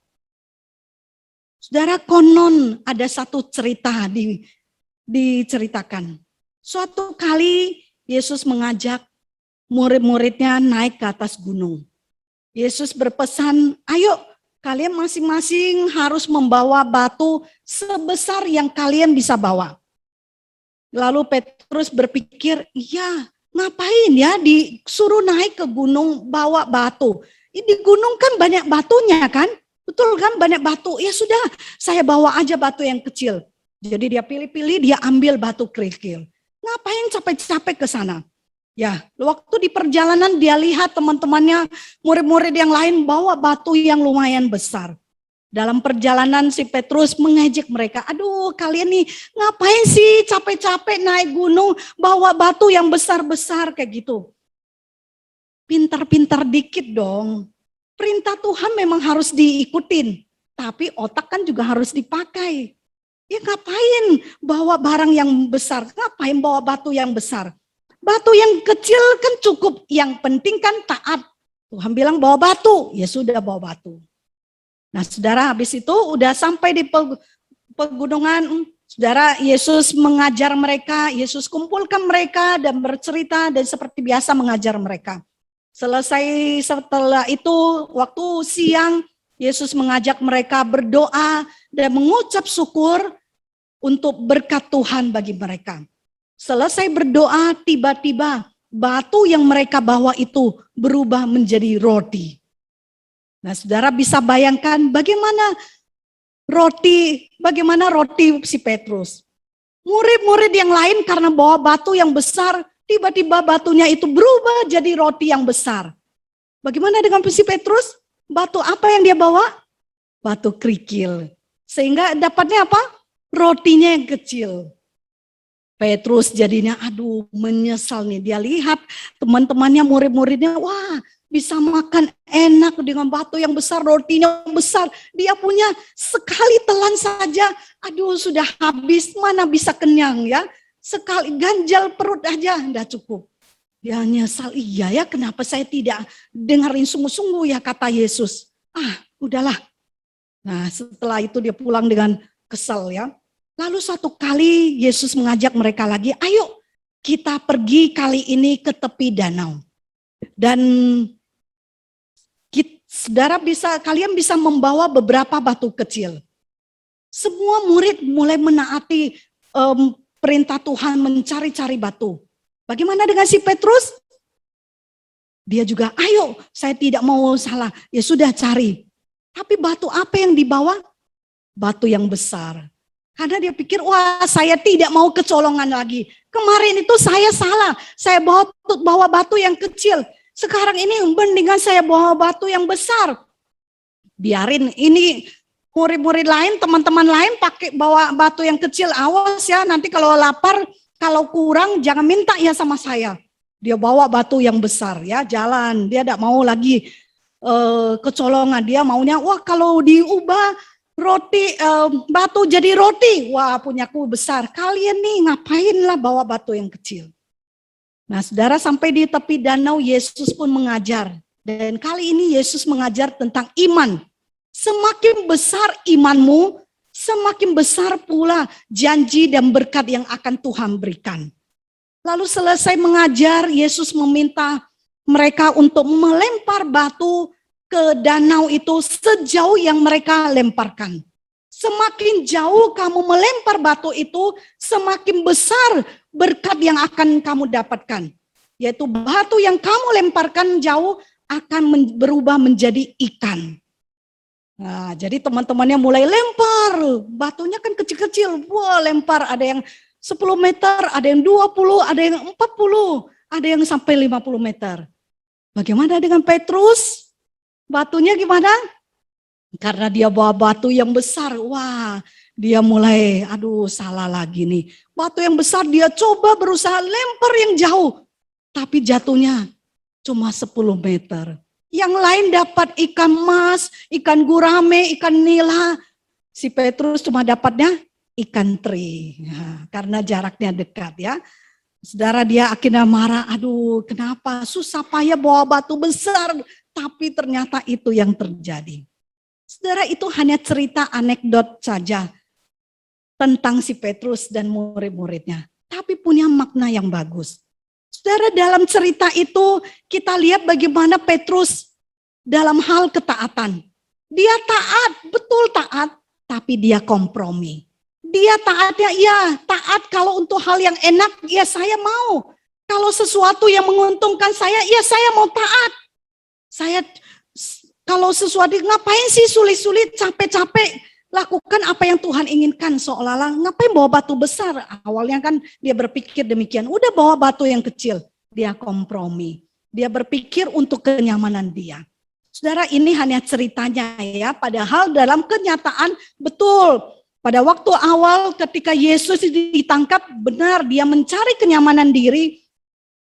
Saudara, konon ada satu cerita diceritakan. Suatu kali Yesus mengajak murid-muridnya naik ke atas gunung. Yesus berpesan, ayo kalian masing-masing harus membawa batu sebesar yang kalian bisa bawa. Lalu Petrus berpikir, iya ngapain ya disuruh naik ke gunung bawa batu. Di gunung kan banyak batunya kan, betul kan banyak batu. Ya sudah saya bawa aja batu yang kecil. Jadi dia pilih-pilih, dia ambil batu kerikil. Ngapain capek-capek ke sana? Ya, waktu di perjalanan dia lihat teman-temannya, murid-murid yang lain bawa batu yang lumayan besar. Dalam perjalanan si Petrus mengejek mereka, aduh kalian nih ngapain sih capek-capek naik gunung bawa batu yang besar-besar kayak gitu. Pintar-pintar dikit dong. Perintah Tuhan memang harus diikutin, tapi otak kan juga harus dipakai. Ya ngapain bawa barang yang besar, ngapain bawa batu yang besar. Batu yang kecil kan cukup, yang penting kan taat. Tuhan bilang bawa batu, ya sudah bawa batu. Nah saudara, habis itu udah sampai di pegunungan, saudara, Yesus mengajar mereka, Yesus kumpulkan mereka dan bercerita dan seperti biasa mengajar mereka. Selesai setelah itu, waktu siang, Yesus mengajak mereka berdoa dan mengucap syukur untuk berkat Tuhan bagi mereka. Selesai berdoa, tiba-tiba batu yang mereka bawa itu berubah menjadi roti. Nah, saudara bisa bayangkan bagaimana roti si Petrus. Murid-murid yang lain karena bawa batu yang besar, tiba-tiba batunya itu berubah jadi roti yang besar. Bagaimana dengan si Petrus? Batu apa yang dia bawa? Batu kerikil. Sehingga dapatnya apa? Rotinya yang kecil. Petrus jadinya aduh menyesal nih. Dia lihat teman-temannya, murid-muridnya, wah bisa makan enak dengan batu yang besar, rotinya besar. Dia punya sekali telan saja, aduh sudah habis, mana bisa kenyang ya. Sekali ganjal perut aja, udah cukup. Dia nyesal, iya ya kenapa saya tidak dengerin sungguh-sungguh ya kata Yesus. Udahlah. Nah setelah itu dia pulang dengan kesal ya. Lalu satu kali Yesus mengajak mereka lagi, ayo kita pergi kali ini ke tepi danau. Dan kalian bisa membawa beberapa batu kecil. Semua murid mulai menaati perintah Tuhan mencari-cari batu. Bagaimana dengan si Petrus? Dia juga, ayo saya tidak mau salah. Ya sudah cari. Tapi batu apa yang dibawa? Batu yang besar. Karena dia pikir, wah saya tidak mau kecolongan lagi. Kemarin itu saya salah. Saya bawa batu yang kecil. Sekarang ini mendingan saya bawa batu yang besar. Biarin ini murid-murid lain, teman-teman lain pakai bawa batu yang kecil. Awas ya, nanti kalau lapar, kalau kurang jangan minta ya sama saya. Dia bawa batu yang besar ya, jalan. Dia tidak mau lagi kecolongan. Dia maunya, wah kalau diubah batu jadi roti. Wah punyaku besar. Kalian nih ngapain lah bawa batu yang kecil. Nah saudara, sampai di tepi danau Yesus pun mengajar. Dan kali ini Yesus mengajar tentang iman. Semakin besar imanmu, semakin besar pula janji dan berkat yang akan Tuhan berikan. Lalu selesai mengajar, Yesus meminta mereka untuk melempar batu ke danau itu sejauh yang mereka lemparkan. Semakin jauh kamu melempar batu itu, semakin besar berkat yang akan kamu dapatkan. Yaitu batu yang kamu lemparkan jauh akan berubah menjadi ikan. Nah, jadi teman-temannya mulai lempar, batunya kan kecil-kecil. Wah, lempar, ada yang 10 meter, ada yang 20, ada yang 40, ada yang sampai 50 meter. Bagaimana dengan Petrus? Batunya gimana? Karena dia bawa batu yang besar, wah dia mulai, aduh salah lagi nih. Batu yang besar dia coba berusaha lempar yang jauh, tapi jatuhnya cuma 10 meter. Yang lain dapat ikan mas, ikan gurame, ikan nila. Si Petrus cuma dapatnya ikan teri, ya, karena jaraknya dekat ya. Saudara, dia akhirnya marah, aduh kenapa susah payah bawa batu besar, tapi ternyata itu yang terjadi. Saudara, itu hanya cerita anekdot saja tentang si Petrus dan murid-muridnya, tapi punya makna yang bagus. Saudara, dalam cerita itu kita lihat bagaimana Petrus dalam hal ketaatan. Dia taat, betul taat, tapi dia kompromi. Dia taatnya, ya taat kalau untuk hal yang enak, ya saya mau. Kalau sesuatu yang menguntungkan saya, ya saya mau taat. Saya kalau sesuatu, ngapain sih sulit-sulit, capek-capek, lakukan apa yang Tuhan inginkan. Seolah-olah ngapain bawa batu besar. Awalnya kan dia berpikir demikian, udah bawa batu yang kecil. Dia kompromi. Dia berpikir untuk kenyamanan dia. Saudara, ini hanya ceritanya ya, padahal dalam kenyataan betul. Pada waktu awal ketika Yesus ditangkap, benar dia mencari kenyamanan diri,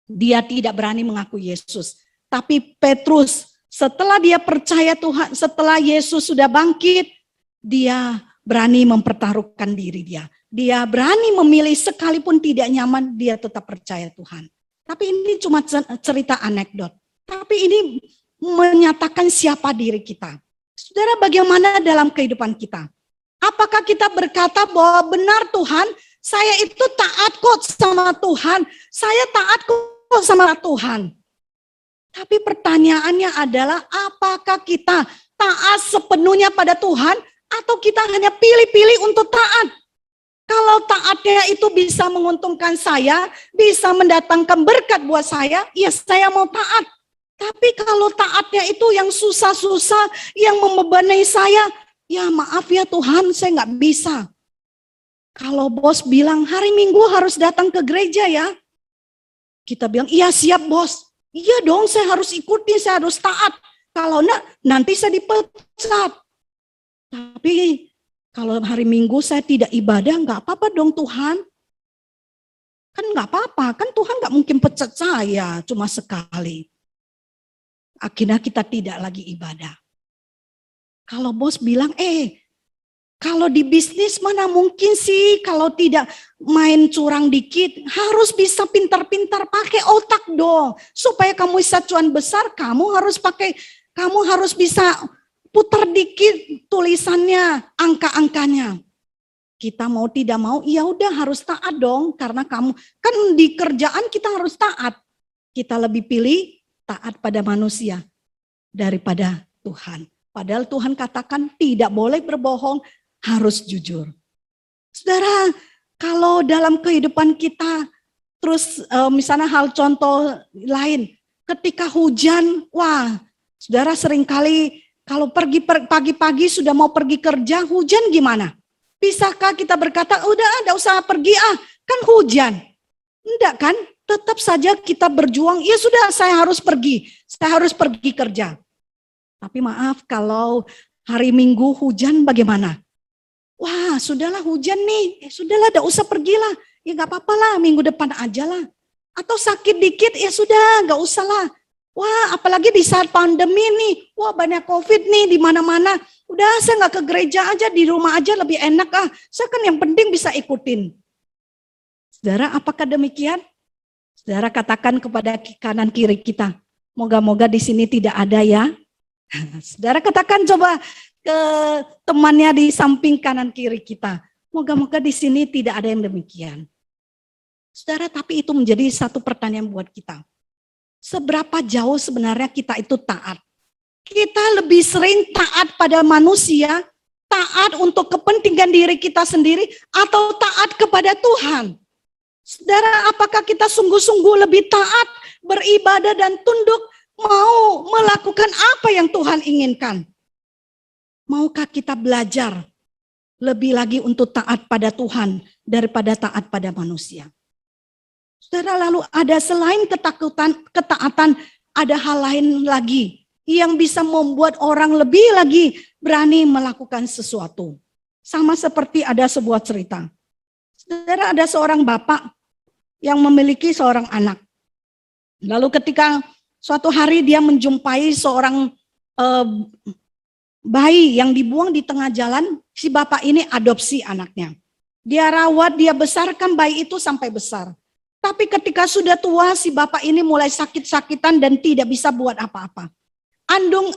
dia tidak berani mengaku Yesus. Tapi Petrus, setelah dia percaya Tuhan, setelah Yesus sudah bangkit, dia berani mempertaruhkan diri dia. Dia berani memilih sekalipun tidak nyaman, dia tetap percaya Tuhan. Tapi ini cuma cerita anekdot. Tapi ini menyatakan siapa diri kita. Saudara, bagaimana dalam kehidupan kita? Apakah kita berkata bahwa benar Tuhan, saya itu taat kok sama Tuhan, saya taat kok sama Tuhan. Tapi pertanyaannya adalah apakah kita taat sepenuhnya pada Tuhan atau kita hanya pilih-pilih untuk taat? Kalau taatnya itu bisa menguntungkan saya, bisa mendatangkan berkat buat saya, ya saya mau taat. Tapi kalau taatnya itu yang susah-susah, yang membebani saya, ya maaf ya Tuhan, saya nggak bisa. Kalau bos bilang hari Minggu harus datang ke gereja ya, kita bilang iya siap bos. Iya dong, saya harus ikuti, saya harus taat. Kalau enggak, nanti saya dipecat. Tapi kalau hari Minggu saya tidak ibadah, nggak apa-apa dong Tuhan. Kan nggak apa-apa, kan Tuhan nggak mungkin pecat saya cuma sekali. Akhirnya kita tidak lagi ibadah. Kalau bos bilang, kalau di bisnis mana mungkin sih kalau tidak main curang dikit, harus bisa pintar-pintar pakai otak dong. Supaya kamu bisa cuan besar, kamu harus bisa putar dikit tulisannya, angka-angkanya. Kita mau tidak mau, ya udah harus taat dong, karena kamu kan di kerjaan kita harus taat. Kita lebih pilih taat pada manusia daripada Tuhan. Padahal Tuhan katakan tidak boleh berbohong, harus jujur. Saudara, kalau dalam kehidupan kita, terus misalnya hal contoh lain, ketika hujan, wah saudara seringkali kalau pergi pagi-pagi sudah mau pergi kerja, hujan gimana? Bisakah kita berkata, udah ada usah pergi kan hujan. Enggak kan, tetap saja kita berjuang, ya sudah saya harus pergi kerja. Tapi maaf kalau hari Minggu hujan bagaimana? Wah sudahlah hujan nih, sudahlah enggak usah pergilah. Ya enggak apa-apa lah, minggu depan aja lah. Atau sakit dikit, ya sudah enggak usah lah. Wah apalagi di saat pandemi nih, wah banyak COVID nih di mana-mana. Udah saya enggak ke gereja aja, di rumah aja lebih enak Saya kan yang penting bisa ikutin. Saudara apakah demikian? Saudara katakan kepada kanan kiri kita, moga-moga di sini tidak ada ya. Saudara katakan coba ke temannya di samping kanan kiri kita. Moga-moga di sini tidak ada yang demikian. Saudara, tapi itu menjadi satu pertanyaan buat kita. Seberapa jauh sebenarnya kita itu taat? Kita lebih sering taat pada manusia, taat untuk kepentingan diri kita sendiri, atau taat kepada Tuhan? Saudara, apakah kita sungguh-sungguh lebih taat, beribadah dan tunduk, mau melakukan apa yang Tuhan inginkan? Maukah kita belajar lebih lagi untuk taat pada Tuhan daripada taat pada manusia? Saudara, lalu ada selain ketaatan, ada hal lain lagi yang bisa membuat orang lebih lagi berani melakukan sesuatu. Sama seperti ada sebuah cerita. Saudara, ada seorang bapak yang memiliki seorang anak. Lalu ketika suatu hari dia menjumpai seorang bayi yang dibuang di tengah jalan, si bapak ini adopsi anaknya. Dia rawat, dia besarkan bayi itu sampai besar. Tapi ketika sudah tua, si bapak ini mulai sakit-sakitan dan tidak bisa buat apa-apa.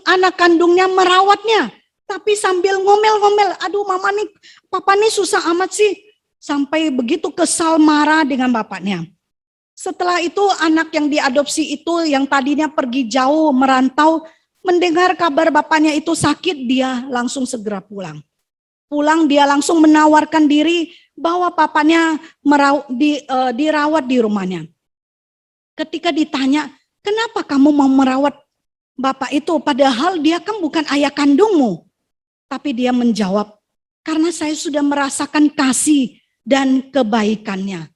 Anak kandungnya merawatnya, tapi sambil ngomel-ngomel, aduh mama nih, papa nih susah amat sih. Sampai begitu kesal marah dengan bapaknya. Setelah itu anak yang diadopsi itu yang tadinya pergi jauh merantau, mendengar kabar bapaknya itu sakit, dia langsung segera pulang. Pulang dia langsung menawarkan diri bahwa papanya dirawat di rumahnya. Ketika ditanya, kenapa kamu mau merawat bapak itu padahal dia kan bukan ayah kandungmu? Tapi dia menjawab, karena saya sudah merasakan kasih dan kebaikannya.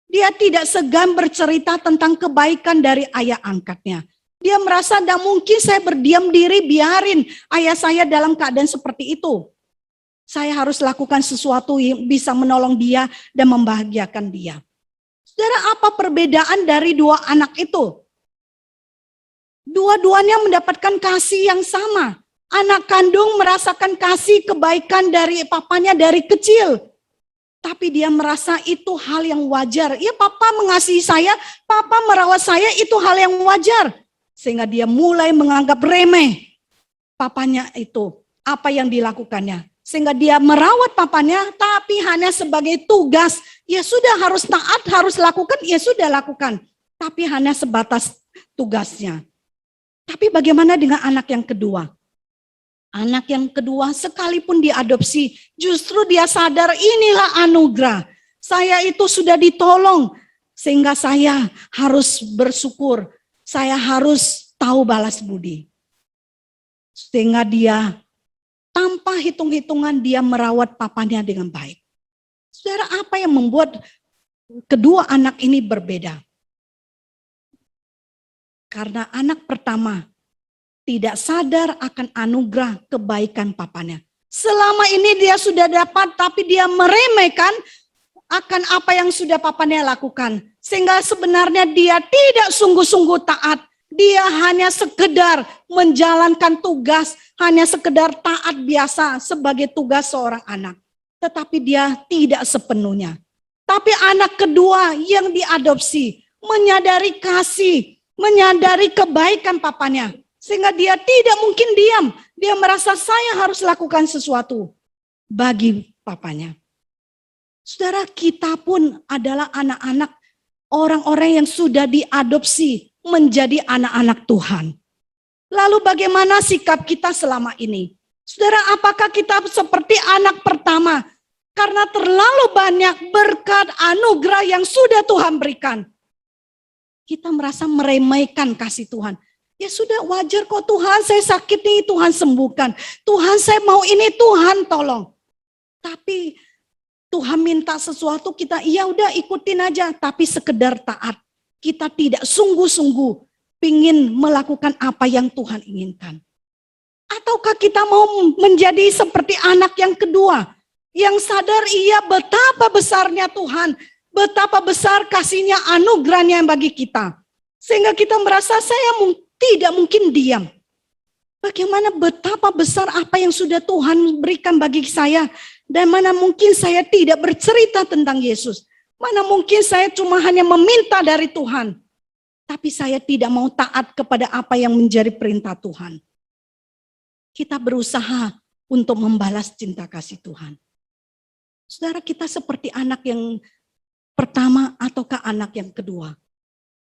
Dia tidak segan bercerita tentang kebaikan dari ayah angkatnya. Dia merasa tidak mungkin saya berdiam diri biarin ayah saya dalam keadaan seperti itu. Saya harus lakukan sesuatu yang bisa menolong dia dan membahagiakan dia. Saudara, apa perbedaan dari dua anak itu? Dua-duanya mendapatkan kasih yang sama. Anak kandung merasakan kasih kebaikan dari papanya dari kecil. Tapi dia merasa itu hal yang wajar. Ya papa mengasihi saya, papa merawat saya itu hal yang wajar. Sehingga dia mulai menganggap remeh papanya itu, apa yang dilakukannya. Sehingga dia merawat papanya tapi hanya sebagai tugas. Ya sudah harus taat, harus lakukan, ya sudah lakukan. Tapi hanya sebatas tugasnya. Tapi bagaimana dengan anak yang kedua? Anak yang kedua sekalipun diadopsi, justru dia sadar inilah anugerah. Saya itu sudah ditolong, sehingga saya harus bersyukur. Saya harus tahu balas budi. Sehingga dia tanpa hitung-hitungan dia merawat papanya dengan baik. Saudara, apa yang membuat kedua anak ini berbeda? Karena anak pertama tidak sadar akan anugerah kebaikan papanya. Selama ini dia sudah dapat, tapi dia meremehkan akan apa yang sudah papanya lakukan. Sehingga sebenarnya dia tidak sungguh-sungguh taat. Dia hanya sekedar menjalankan tugas, hanya sekedar taat biasa sebagai tugas seorang anak. Tetapi dia tidak sepenuhnya. Tapi anak kedua yang diadopsi, menyadari kasih, menyadari kebaikan papanya. Sehingga dia tidak mungkin diam. Dia merasa saya harus lakukan sesuatu bagi papanya. Saudara, kita pun adalah anak-anak orang-orang yang sudah diadopsi menjadi anak-anak Tuhan. Lalu bagaimana sikap kita selama ini? Saudara, apakah kita seperti anak pertama? Karena terlalu banyak berkat anugerah yang sudah Tuhan berikan, kita merasa meremehkan kasih Tuhan. Ya sudah, wajar kok Tuhan, saya sakit nih, Tuhan sembuhkan. Tuhan, saya mau ini, Tuhan tolong. Tapi Tuhan minta sesuatu, kita ya udah ikutin aja, tapi sekedar taat. Kita tidak sungguh-sungguh ingin melakukan apa yang Tuhan inginkan. Ataukah kita mau menjadi seperti anak yang kedua, yang sadar iya betapa besarnya Tuhan, betapa besar kasihnya, anugerahnya yang bagi kita. Sehingga kita merasa saya tidak mungkin diam. Bagaimana betapa besar apa yang sudah Tuhan berikan bagi saya. Dan mana mungkin saya tidak bercerita tentang Yesus. Mana mungkin saya cuma hanya meminta dari Tuhan. Tapi saya tidak mau taat kepada apa yang menjadi perintah Tuhan. Kita berusaha untuk membalas cinta kasih Tuhan. Saudara, kita seperti anak yang pertama ataukah anak yang kedua.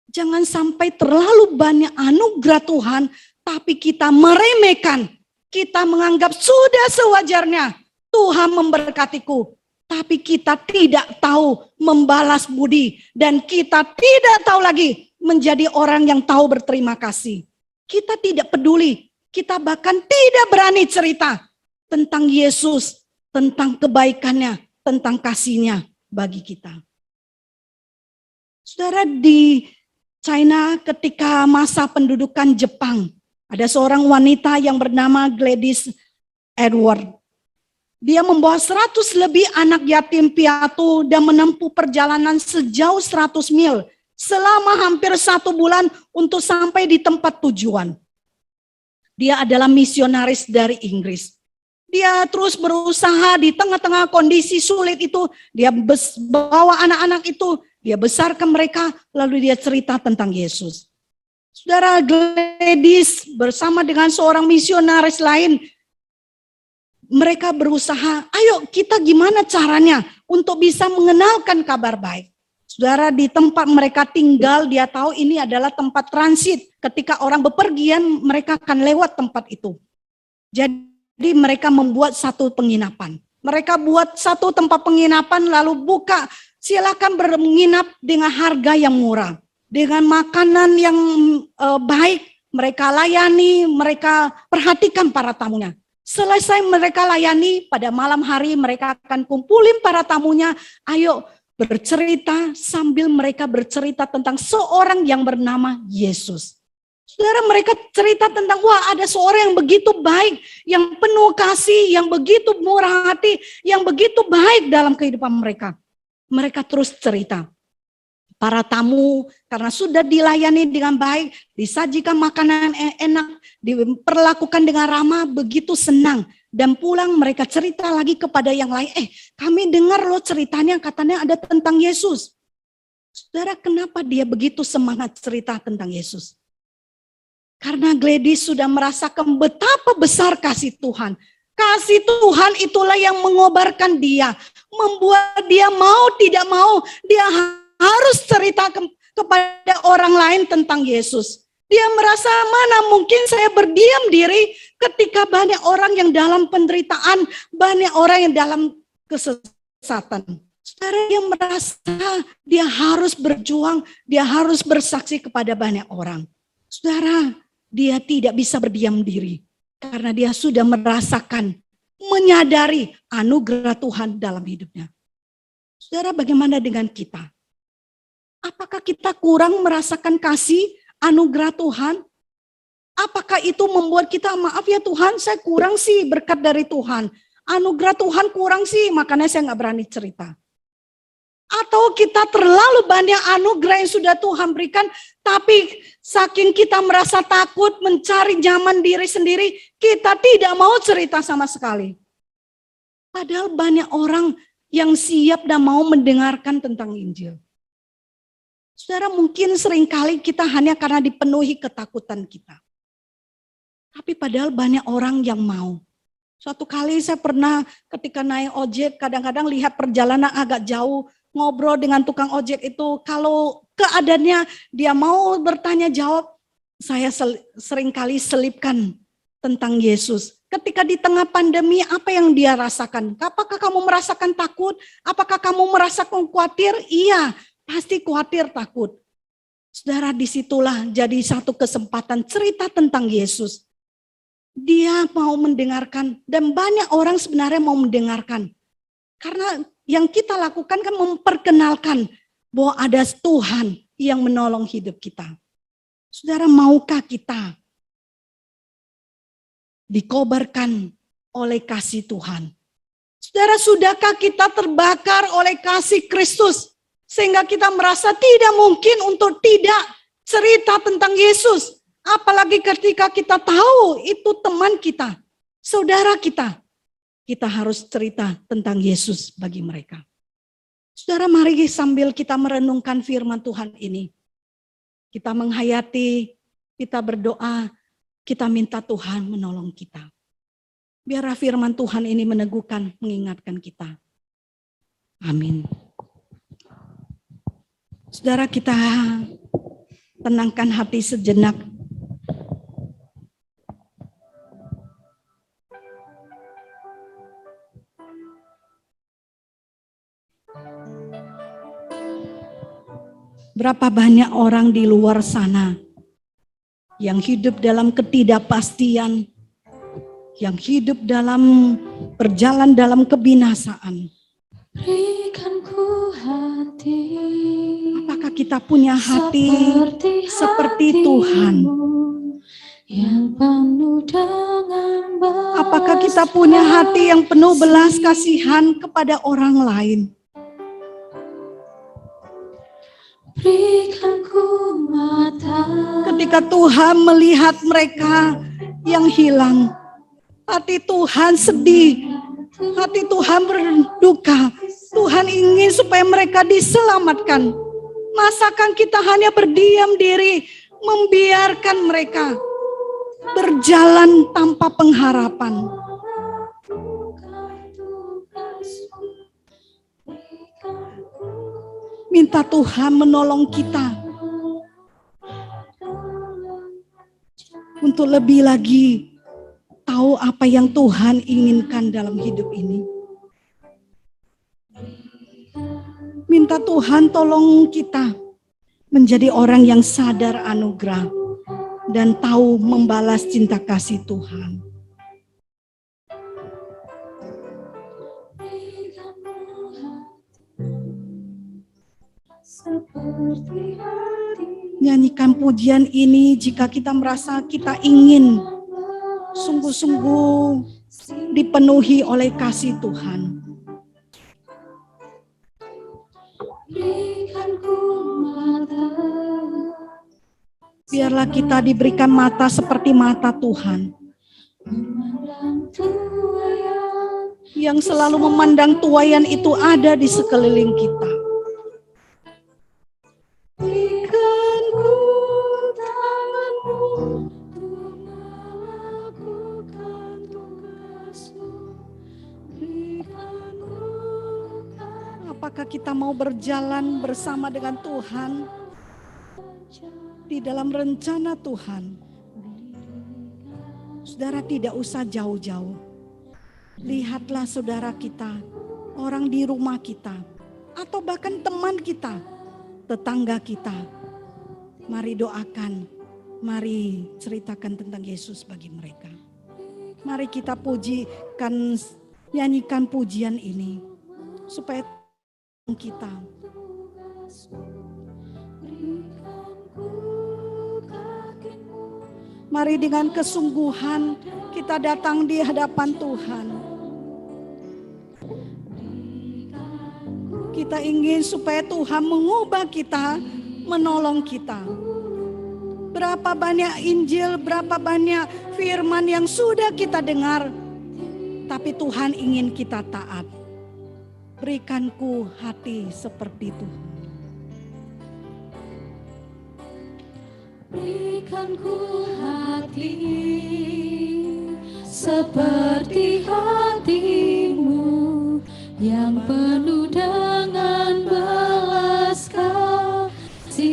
Jangan sampai terlalu banyak anugerah Tuhan, tapi kita meremehkan. Kita menganggap sudah sewajarnya Tuhan memberkatiku. Tapi kita tidak tahu membalas budi. Dan kita tidak tahu lagi menjadi orang yang tahu berterima kasih. Kita tidak peduli. Kita bahkan tidak berani cerita tentang Yesus, tentang kebaikannya, tentang kasihnya bagi kita. Saudara, di China ketika masa pendudukan Jepang, ada seorang wanita yang bernama Gladys Edward. Dia membawa 100 lebih anak yatim piatu dan menempuh perjalanan sejauh 100 mil selama hampir 1 bulan untuk sampai di tempat tujuan. Dia adalah misionaris dari Inggris. Dia terus berusaha di tengah-tengah kondisi sulit itu. Dia bawa anak-anak itu, dia besarkan mereka, lalu dia cerita tentang Yesus. Saudara, Gladys bersama dengan seorang misionaris lain, mereka berusaha, ayo kita gimana caranya untuk bisa mengenalkan kabar baik. Saudara, di tempat mereka tinggal, dia tahu ini adalah tempat transit. Ketika orang bepergian, mereka akan lewat tempat itu. Jadi mereka membuat satu penginapan. Mereka buat satu tempat penginapan lalu buka, silakan menginap dengan harga yang murah. Dengan makanan yang baik, mereka layani, mereka perhatikan para tamunya. Selesai mereka layani, pada malam hari mereka akan kumpulin para tamunya, ayo bercerita sambil mereka bercerita tentang seorang yang bernama Yesus. Saudara, mereka cerita tentang, wah ada seorang yang begitu baik, yang penuh kasih, yang begitu murah hati, yang begitu baik dalam kehidupan mereka. Mereka terus cerita. Para tamu karena sudah dilayani dengan baik, disajikan makanan enak, diperlakukan dengan ramah, begitu senang. Dan pulang mereka cerita lagi kepada yang lain, kami dengar loh ceritanya katanya ada tentang Yesus. Saudara, kenapa dia begitu semangat cerita tentang Yesus? Karena Gladys sudah merasakan betapa besar kasih Tuhan. Kasih Tuhan itulah yang mengobarkan dia, membuat dia mau tidak mau, dia harus cerita kepada orang lain tentang Yesus. Dia merasa mana mungkin saya berdiam diri ketika banyak orang yang dalam penderitaan, banyak orang yang dalam kesesatan. Saudara, dia merasa dia harus berjuang, dia harus bersaksi kepada banyak orang. Saudara, dia tidak bisa berdiam diri karena dia sudah merasakan, menyadari anugerah Tuhan dalam hidupnya. Saudara, bagaimana dengan kita? Apakah kita kurang merasakan kasih anugerah Tuhan? Apakah itu membuat kita, maaf ya Tuhan, saya kurang sih berkat dari Tuhan. Anugerah Tuhan kurang sih, makanya saya nggak berani cerita. Atau kita terlalu banyak anugerah yang sudah Tuhan berikan, tapi saking kita merasa takut mencari nyaman diri sendiri, kita tidak mau cerita sama sekali. Padahal banyak orang yang siap dan mau mendengarkan tentang Injil. Saudara, mungkin seringkali kita hanya karena dipenuhi ketakutan kita. Tapi padahal banyak orang yang mau. Suatu kali saya pernah ketika naik ojek, kadang-kadang lihat perjalanan agak jauh, ngobrol dengan tukang ojek itu, kalau keadaannya dia mau bertanya jawab, saya seringkali selipkan tentang Yesus. Ketika di tengah pandemi, apa yang dia rasakan? Apakah kamu merasakan takut? Apakah kamu merasakan khawatir? Iya, pasti khawatir, takut. Saudara, disitulah jadi satu kesempatan cerita tentang Yesus. Dia mau mendengarkan, dan banyak orang sebenarnya mau mendengarkan. Karena yang kita lakukan kan memperkenalkan bahwa ada Tuhan yang menolong hidup kita. Saudara, maukah kita dikobarkan oleh kasih Tuhan? Saudara, sudahkah kita terbakar oleh kasih Kristus? Sehingga kita merasa tidak mungkin untuk tidak cerita tentang Yesus. Apalagi ketika kita tahu itu teman kita, saudara kita. Kita harus cerita tentang Yesus bagi mereka. Saudara, mari sambil kita merenungkan firman Tuhan ini. Kita menghayati, kita berdoa, kita minta Tuhan menolong kita. Biar firman Tuhan ini meneguhkan, mengingatkan kita. Amin. Saudara, kita tenangkan hati sejenak. Berapa banyak orang di luar sana yang hidup dalam ketidakpastian, yang hidup dalam berjalan dalam kebinasaan. Berikan ku hati. Apakah kita punya hati seperti Tuhan? Yang penuh dengan belas. Apakah kita punya hati yang penuh belas kasihan kepada orang lain? Berikan ku mata. Ketika Tuhan melihat mereka yang hilang, hati Tuhan sedih, hati Tuhan berduka. Tuhan ingin supaya mereka diselamatkan. Masakan kita hanya berdiam diri, membiarkan mereka berjalan tanpa pengharapan? Minta Tuhan menolong kita untuk lebih lagi tahu apa yang Tuhan inginkan dalam hidup ini. Minta Tuhan tolong kita menjadi orang yang sadar anugerah dan tahu membalas cinta kasih Tuhan. Nyanyikan pujian ini jika kita merasa kita ingin sungguh-sungguh dipenuhi oleh kasih Tuhan. Biarlah kita diberikan mata seperti mata Tuhan, yang selalu memandang tuaian itu ada di sekeliling kita. Apakah kita mau berjalan bersama dengan Tuhan di dalam rencana Tuhan? Saudara, tidak usah jauh-jauh. Lihatlah saudara kita, orang di rumah kita, atau bahkan teman kita, tetangga kita. Mari doakan, mari ceritakan tentang Yesus bagi mereka. Mari kita pujikan, nyanyikan pujian ini, supaya kita mari dengan kesungguhan kita datang di hadapan Tuhan. Kita ingin supaya Tuhan mengubah kita, menolong kita. Berapa banyak Injil, berapa banyak firman yang sudah kita dengar, tapi Tuhan ingin kita taat. Berikanku hati seperti Tuhan. Berikanku hati seperti hatimu yang penuh dengan belas kasihan.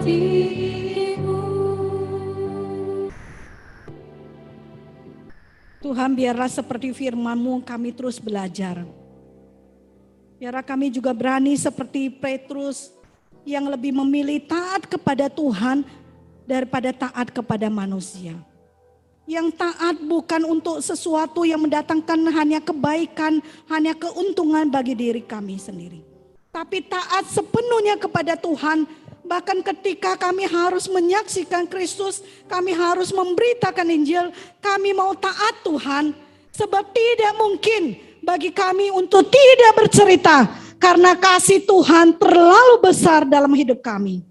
hatimu. Tuhan, biarlah seperti firman-Mu kami terus belajar. Biarlah kami juga berani seperti Petrus yang lebih memilih taat kepada Tuhan daripada taat kepada manusia. Yang taat bukan untuk sesuatu yang mendatangkan hanya kebaikan, hanya keuntungan bagi diri kami sendiri. Tapi taat sepenuhnya kepada Tuhan. Bahkan ketika kami harus menyaksikan Kristus, kami harus memberitakan Injil, kami mau taat Tuhan. Sebab tidak mungkin bagi kami untuk tidak bercerita, karena kasih Tuhan terlalu besar dalam hidup kami.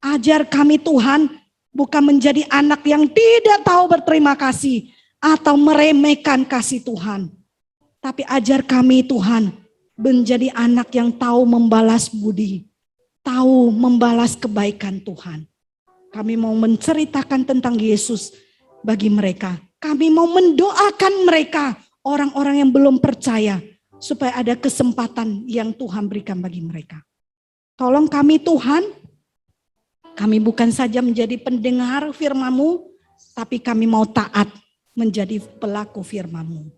Ajar kami Tuhan, bukan menjadi anak yang tidak tahu berterima kasih atau meremehkan kasih Tuhan. Tapi ajar kami Tuhan, menjadi anak yang tahu membalas budi, tahu membalas kebaikan Tuhan. Kami mau menceritakan tentang Yesus bagi mereka. Kami mau mendoakan mereka, orang-orang yang belum percaya, supaya ada kesempatan yang Tuhan berikan bagi mereka. Tolong kami Tuhan, kami bukan saja menjadi pendengar firman-Mu, tapi kami mau taat menjadi pelaku firman-Mu.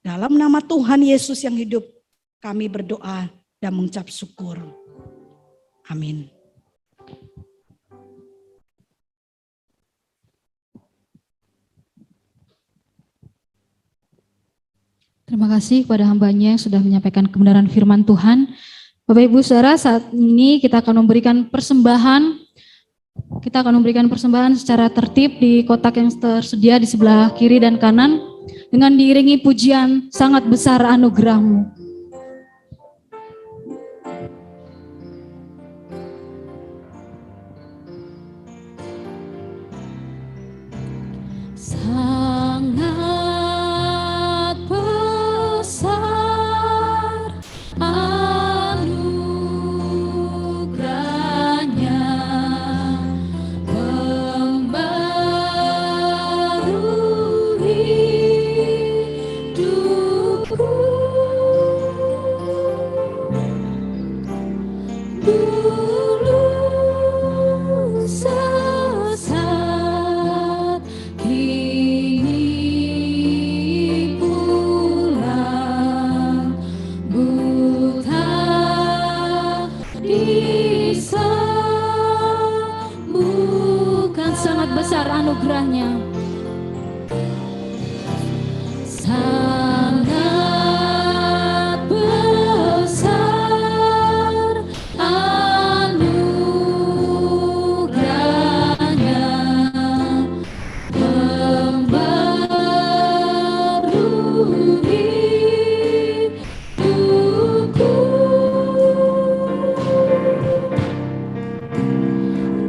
Dalam nama Tuhan Yesus yang hidup, kami berdoa dan mengucap syukur. Amin. Terima kasih kepada hamba-Nya yang sudah menyampaikan kebenaran firman Tuhan. Bapak Ibu Saudara, saat ini kita akan memberikan persembahan. Kita akan memberikan persembahan secara tertib di kotak yang tersedia di sebelah kiri dan kanan dengan diiringi pujian sangat besar anugerah-Mu. Sangat besar anugerahnya, membarui hidupku. Dulu sesat, kini pulang, buta disembuhkan. Sangat besar anugerah-Nya. Sangat besar anugerahnya, membarui hidupku.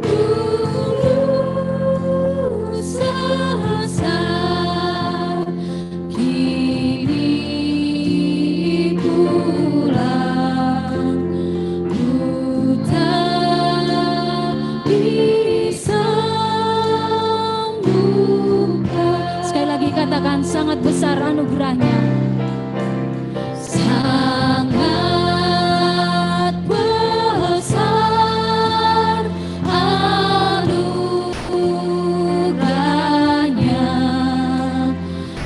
Dulu sesat, kini pulang, buta disembuhkan. Sekali lagi katakan, sangat besar anugerah-Nya. Sangat besar anugerahnya,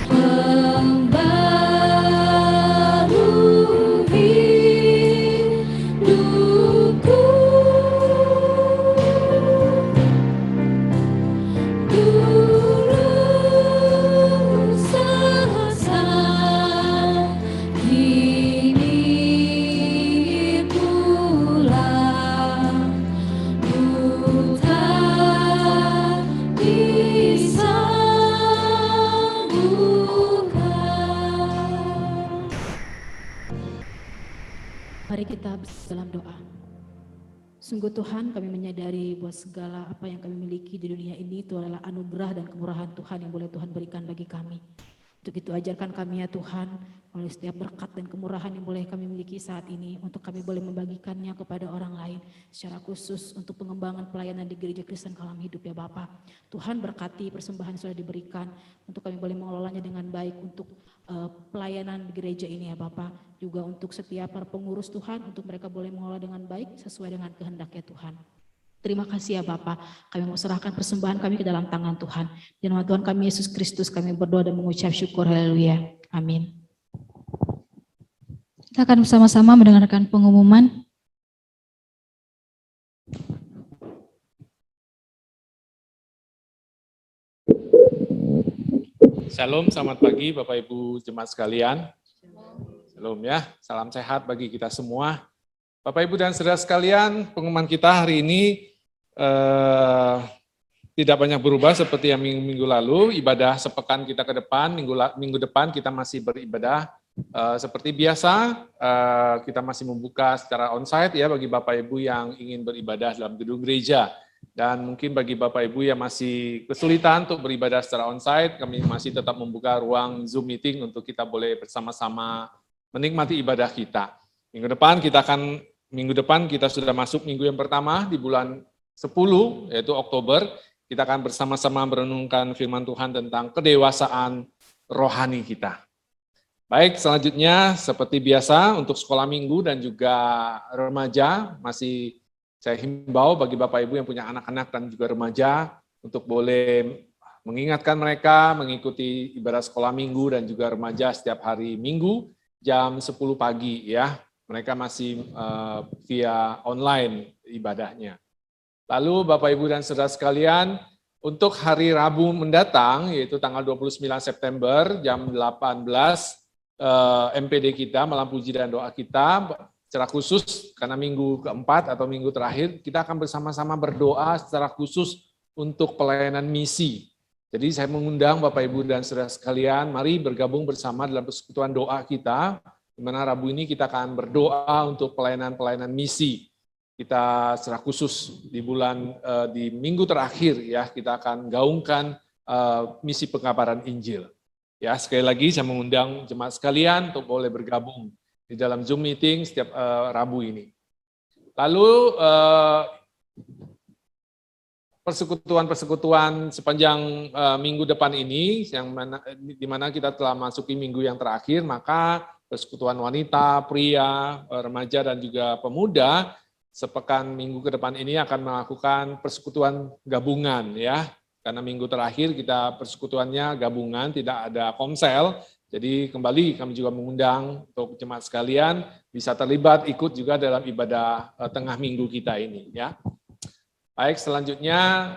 membarui hidupku. Dulu sesat, kini pulang, buta disembuhkan. Mari kita dalam doa. Sungguh Tuhan, kami menyadari bahwa segala apa yang kami miliki di dunia ini itu adalah anugerah dan kemurahan Tuhan yang boleh Tuhan berikan bagi kami. Untuk itu ajarkan kami ya Tuhan, oleh setiap berkat dan kemurahan yang boleh kami miliki saat ini, untuk kami boleh membagikannya kepada orang lain, secara khusus untuk pengembangan pelayanan di Gereja Kristen Kalam Hidup ya Bapa. Tuhan berkati persembahan yang sudah diberikan, untuk kami boleh mengelolanya dengan baik untuk pelayanan di gereja ini ya Bapa. Juga untuk setiap para pengurus Tuhan, untuk mereka boleh mengelola dengan baik sesuai dengan kehendak ya Tuhan. Terima kasih ya Bapak, kami mau serahkan persembahan kami ke dalam tangan Tuhan. Di nama Tuhan kami Yesus Kristus kami berdoa dan mengucap syukur, haleluya, amin. Kita akan bersama-sama mendengarkan pengumuman. Shalom, selamat pagi Bapak Ibu jemaat sekalian. Shalom ya, salam sehat bagi kita semua. Bapak Ibu dan saudara sekalian, pengumuman kita hari ini tidak banyak berubah seperti yang minggu lalu. Ibadah sepekan kita ke depan, minggu depan kita masih beribadah seperti biasa. Kita masih membuka secara onsite ya bagi Bapak Ibu yang ingin beribadah dalam gedung gereja. Dan mungkin bagi Bapak Ibu yang masih kesulitan untuk beribadah secara onsite, kami masih tetap membuka ruang Zoom meeting untuk kita boleh bersama-sama menikmati ibadah kita. Minggu depan kita sudah masuk minggu yang pertama di bulan 10, yaitu Oktober, kita akan bersama-sama merenungkan firman Tuhan tentang kedewasaan rohani kita. Baik, selanjutnya seperti biasa untuk sekolah minggu dan juga remaja, masih saya himbau bagi Bapak Ibu yang punya anak-anak dan juga remaja untuk boleh mengingatkan mereka mengikuti ibadah sekolah minggu dan juga remaja setiap hari Minggu jam 10 pagi ya. Mereka masih via online ibadahnya. Lalu Bapak Ibu dan saudara sekalian, untuk hari Rabu mendatang, yaitu tanggal 29 September jam 18, MPD kita, malam puji dan doa kita, secara khusus karena minggu keempat atau minggu terakhir, kita akan bersama-sama berdoa secara khusus untuk pelayanan misi. Jadi saya mengundang Bapak Ibu dan saudara sekalian, mari bergabung bersama dalam persekutuan doa kita, di mana Rabu ini kita akan berdoa untuk pelayanan-pelayanan misi. Kita secara khusus di minggu terakhir ya kita akan gaungkan misi pengabaran Injil. Ya sekali lagi saya mengundang jemaat sekalian untuk boleh bergabung di dalam Zoom meeting setiap Rabu ini. Lalu persekutuan sepanjang minggu depan ini di mana kita telah masuki minggu yang terakhir, maka persekutuan wanita, pria, remaja dan juga pemuda sepekan minggu ke depan ini akan melakukan persekutuan gabungan ya. Karena minggu terakhir kita persekutuannya gabungan, tidak ada komsel. Jadi kembali kami juga mengundang untuk jemaat sekalian bisa terlibat ikut juga dalam ibadah tengah minggu kita ini ya. Baik, selanjutnya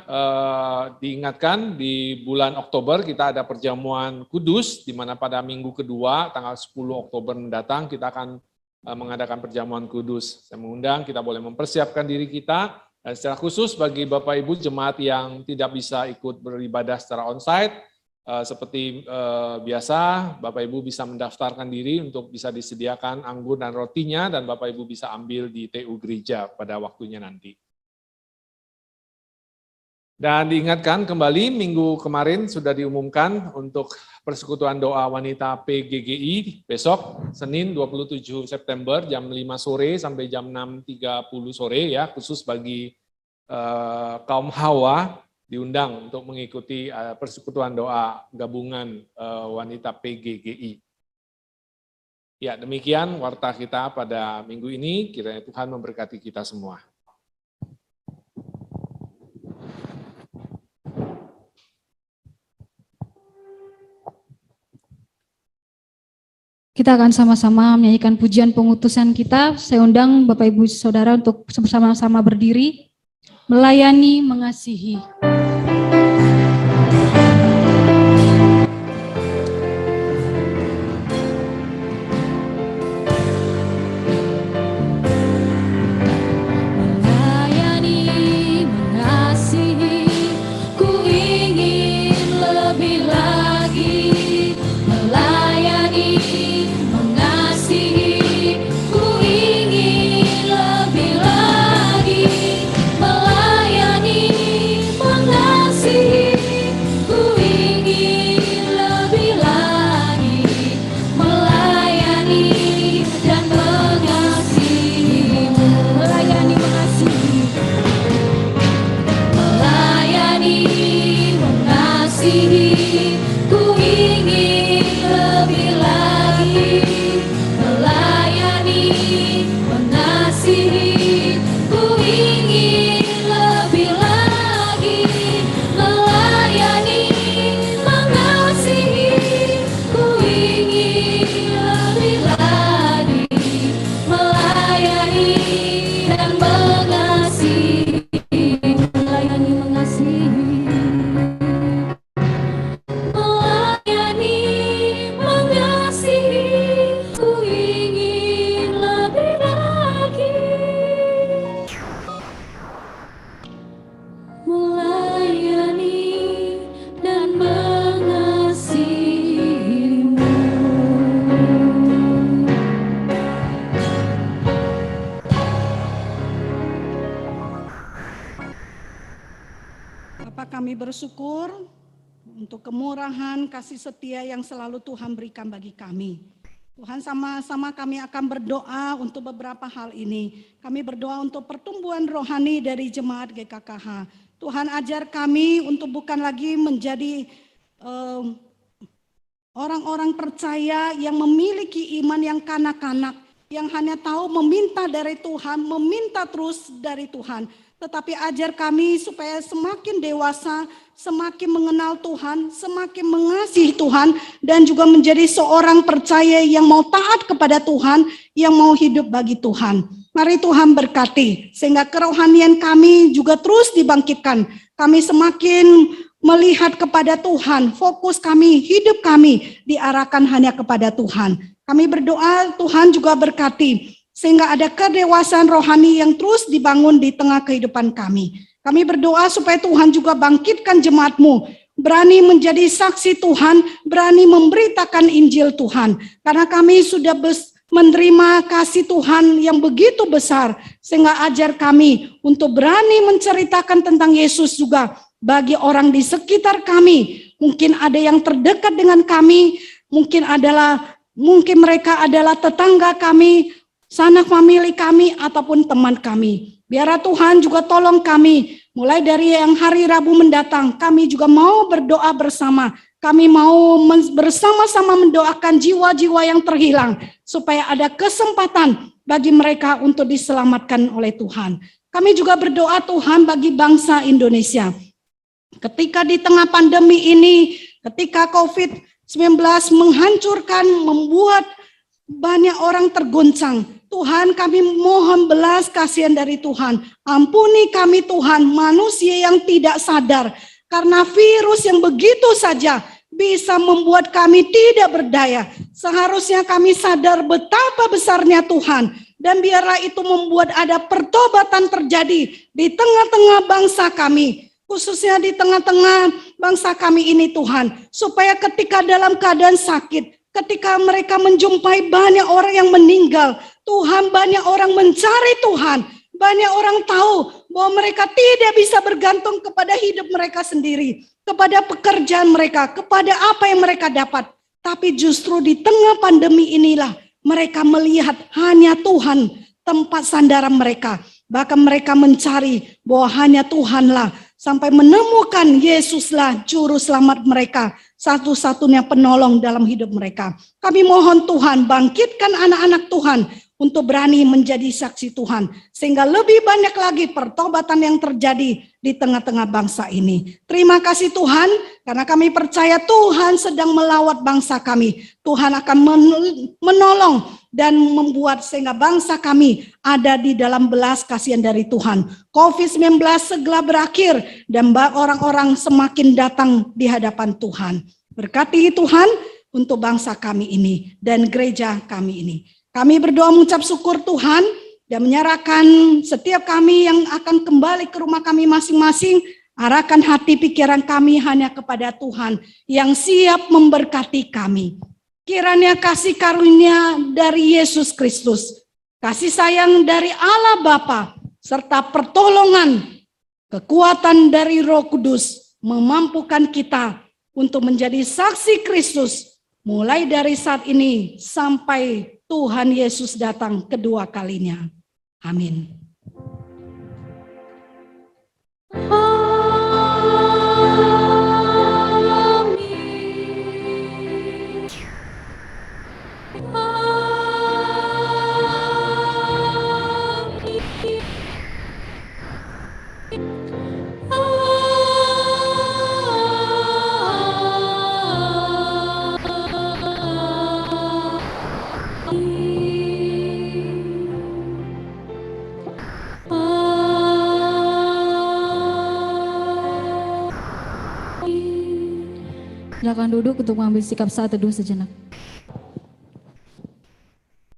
diingatkan di bulan Oktober kita ada perjamuan kudus di mana pada minggu kedua tanggal 10 Oktober mendatang kita akan mengadakan perjamuan kudus. Saya mengundang kita boleh mempersiapkan diri kita, dan secara khusus bagi Bapak Ibu jemaat yang tidak bisa ikut beribadah secara onsite, seperti biasa Bapak Ibu bisa mendaftarkan diri untuk bisa disediakan anggur dan rotinya, dan Bapak Ibu bisa ambil di TU gereja pada waktunya nanti. Dan diingatkan kembali, minggu kemarin sudah diumumkan untuk persekutuan doa wanita PGGI besok, Senin 27 September jam 5 sore sampai jam 6.30 sore ya, khusus bagi kaum Hawa diundang untuk mengikuti persekutuan doa gabungan wanita PGGI. Ya, demikian warta kita pada minggu ini, kiranya Tuhan memberkati kita semua. Kita akan sama-sama menyanyikan pujian pengutusan kita. Saya undang Bapak Ibu Saudara untuk bersama-sama berdiri, melayani, mengasihi. Melayani, kami bersyukur untuk kemurahan, kasih setia yang selalu Tuhan berikan bagi kami. Tuhan, sama-sama kami akan berdoa untuk beberapa hal ini. Kami berdoa untuk pertumbuhan rohani dari jemaat GKKH. Tuhan, ajar kami untuk bukan lagi menjadi orang-orang percaya yang memiliki iman yang kanak-kanak, yang hanya tahu meminta dari Tuhan, meminta terus dari Tuhan. Tetapi ajar kami supaya semakin dewasa, semakin mengenal Tuhan, semakin mengasihi Tuhan, dan juga menjadi seorang percaya yang mau taat kepada Tuhan, yang mau hidup bagi Tuhan. Mari Tuhan berkati, sehingga kerohanian kami juga terus dibangkitkan. Kami semakin melihat kepada Tuhan, fokus kami, hidup kami diarahkan hanya kepada Tuhan. Kami berdoa Tuhan juga berkati, sehingga ada kedewasaan rohani yang terus dibangun di tengah kehidupan kami. Kami berdoa supaya Tuhan juga bangkitkan jemaat-Mu, berani menjadi saksi Tuhan, berani memberitakan Injil Tuhan. Karena kami sudah menerima kasih Tuhan yang begitu besar, sehingga ajar kami untuk berani menceritakan tentang Yesus juga bagi orang di sekitar kami. Mungkin ada yang terdekat dengan kami, mungkin mereka adalah tetangga kami, sanak famili kami, ataupun teman kami. Biarlah Tuhan juga tolong kami, mulai dari yang hari Rabu mendatang, kami juga mau berdoa bersama. Kami mau bersama-sama mendoakan jiwa-jiwa yang terhilang, supaya ada kesempatan bagi mereka untuk diselamatkan oleh Tuhan. Kami juga berdoa Tuhan bagi bangsa Indonesia. Ketika di tengah pandemi ini, ketika COVID-19 menghancurkan, membuat banyak orang terguncang, Tuhan, kami mohon belas kasihan dari Tuhan. Ampuni kami Tuhan, manusia yang tidak sadar, karena virus yang begitu saja bisa membuat kami tidak berdaya. Seharusnya kami sadar betapa besarnya Tuhan, dan biarlah itu membuat ada pertobatan terjadi di tengah-tengah bangsa kami, khususnya di tengah-tengah bangsa kami ini Tuhan, supaya ketika dalam keadaan sakit, ketika mereka menjumpai banyak orang yang meninggal, Tuhan, banyak orang mencari Tuhan, banyak orang tahu bahwa mereka tidak bisa bergantung kepada hidup mereka sendiri, kepada pekerjaan mereka, kepada apa yang mereka dapat. Tapi justru di tengah pandemi inilah mereka melihat hanya Tuhan tempat sandaran mereka. Bahkan mereka mencari bahwa hanya Tuhanlah, sampai menemukan Yesuslah juru selamat mereka, satu-satunya penolong dalam hidup mereka. Kami mohon Tuhan, bangkitkan anak-anak Tuhan untuk berani menjadi saksi Tuhan, sehingga lebih banyak lagi pertobatan yang terjadi di tengah-tengah bangsa ini. Terima kasih Tuhan, karena kami percaya Tuhan sedang melawat bangsa kami. Tuhan akan menolong dan membuat sehingga bangsa kami ada di dalam belas kasihan dari Tuhan. COVID-19 segera berakhir dan orang-orang semakin datang di hadapan Tuhan. Berkati Tuhan untuk bangsa kami ini dan gereja kami ini. Kami berdoa mengucap syukur Tuhan dan menyerahkan setiap kami yang akan kembali ke rumah kami masing-masing. Arahkan hati pikiran kami hanya kepada Tuhan yang siap memberkati kami. Kiranya kasih karunia dari Yesus Kristus, kasih sayang dari Allah Bapa, serta pertolongan, kekuatan dari Roh Kudus memampukan kita untuk menjadi saksi Kristus mulai dari saat ini sampai Tuhan Yesus datang kedua kalinya. Amin. Silakan duduk untuk mengambil sikap saat teduh sejenak.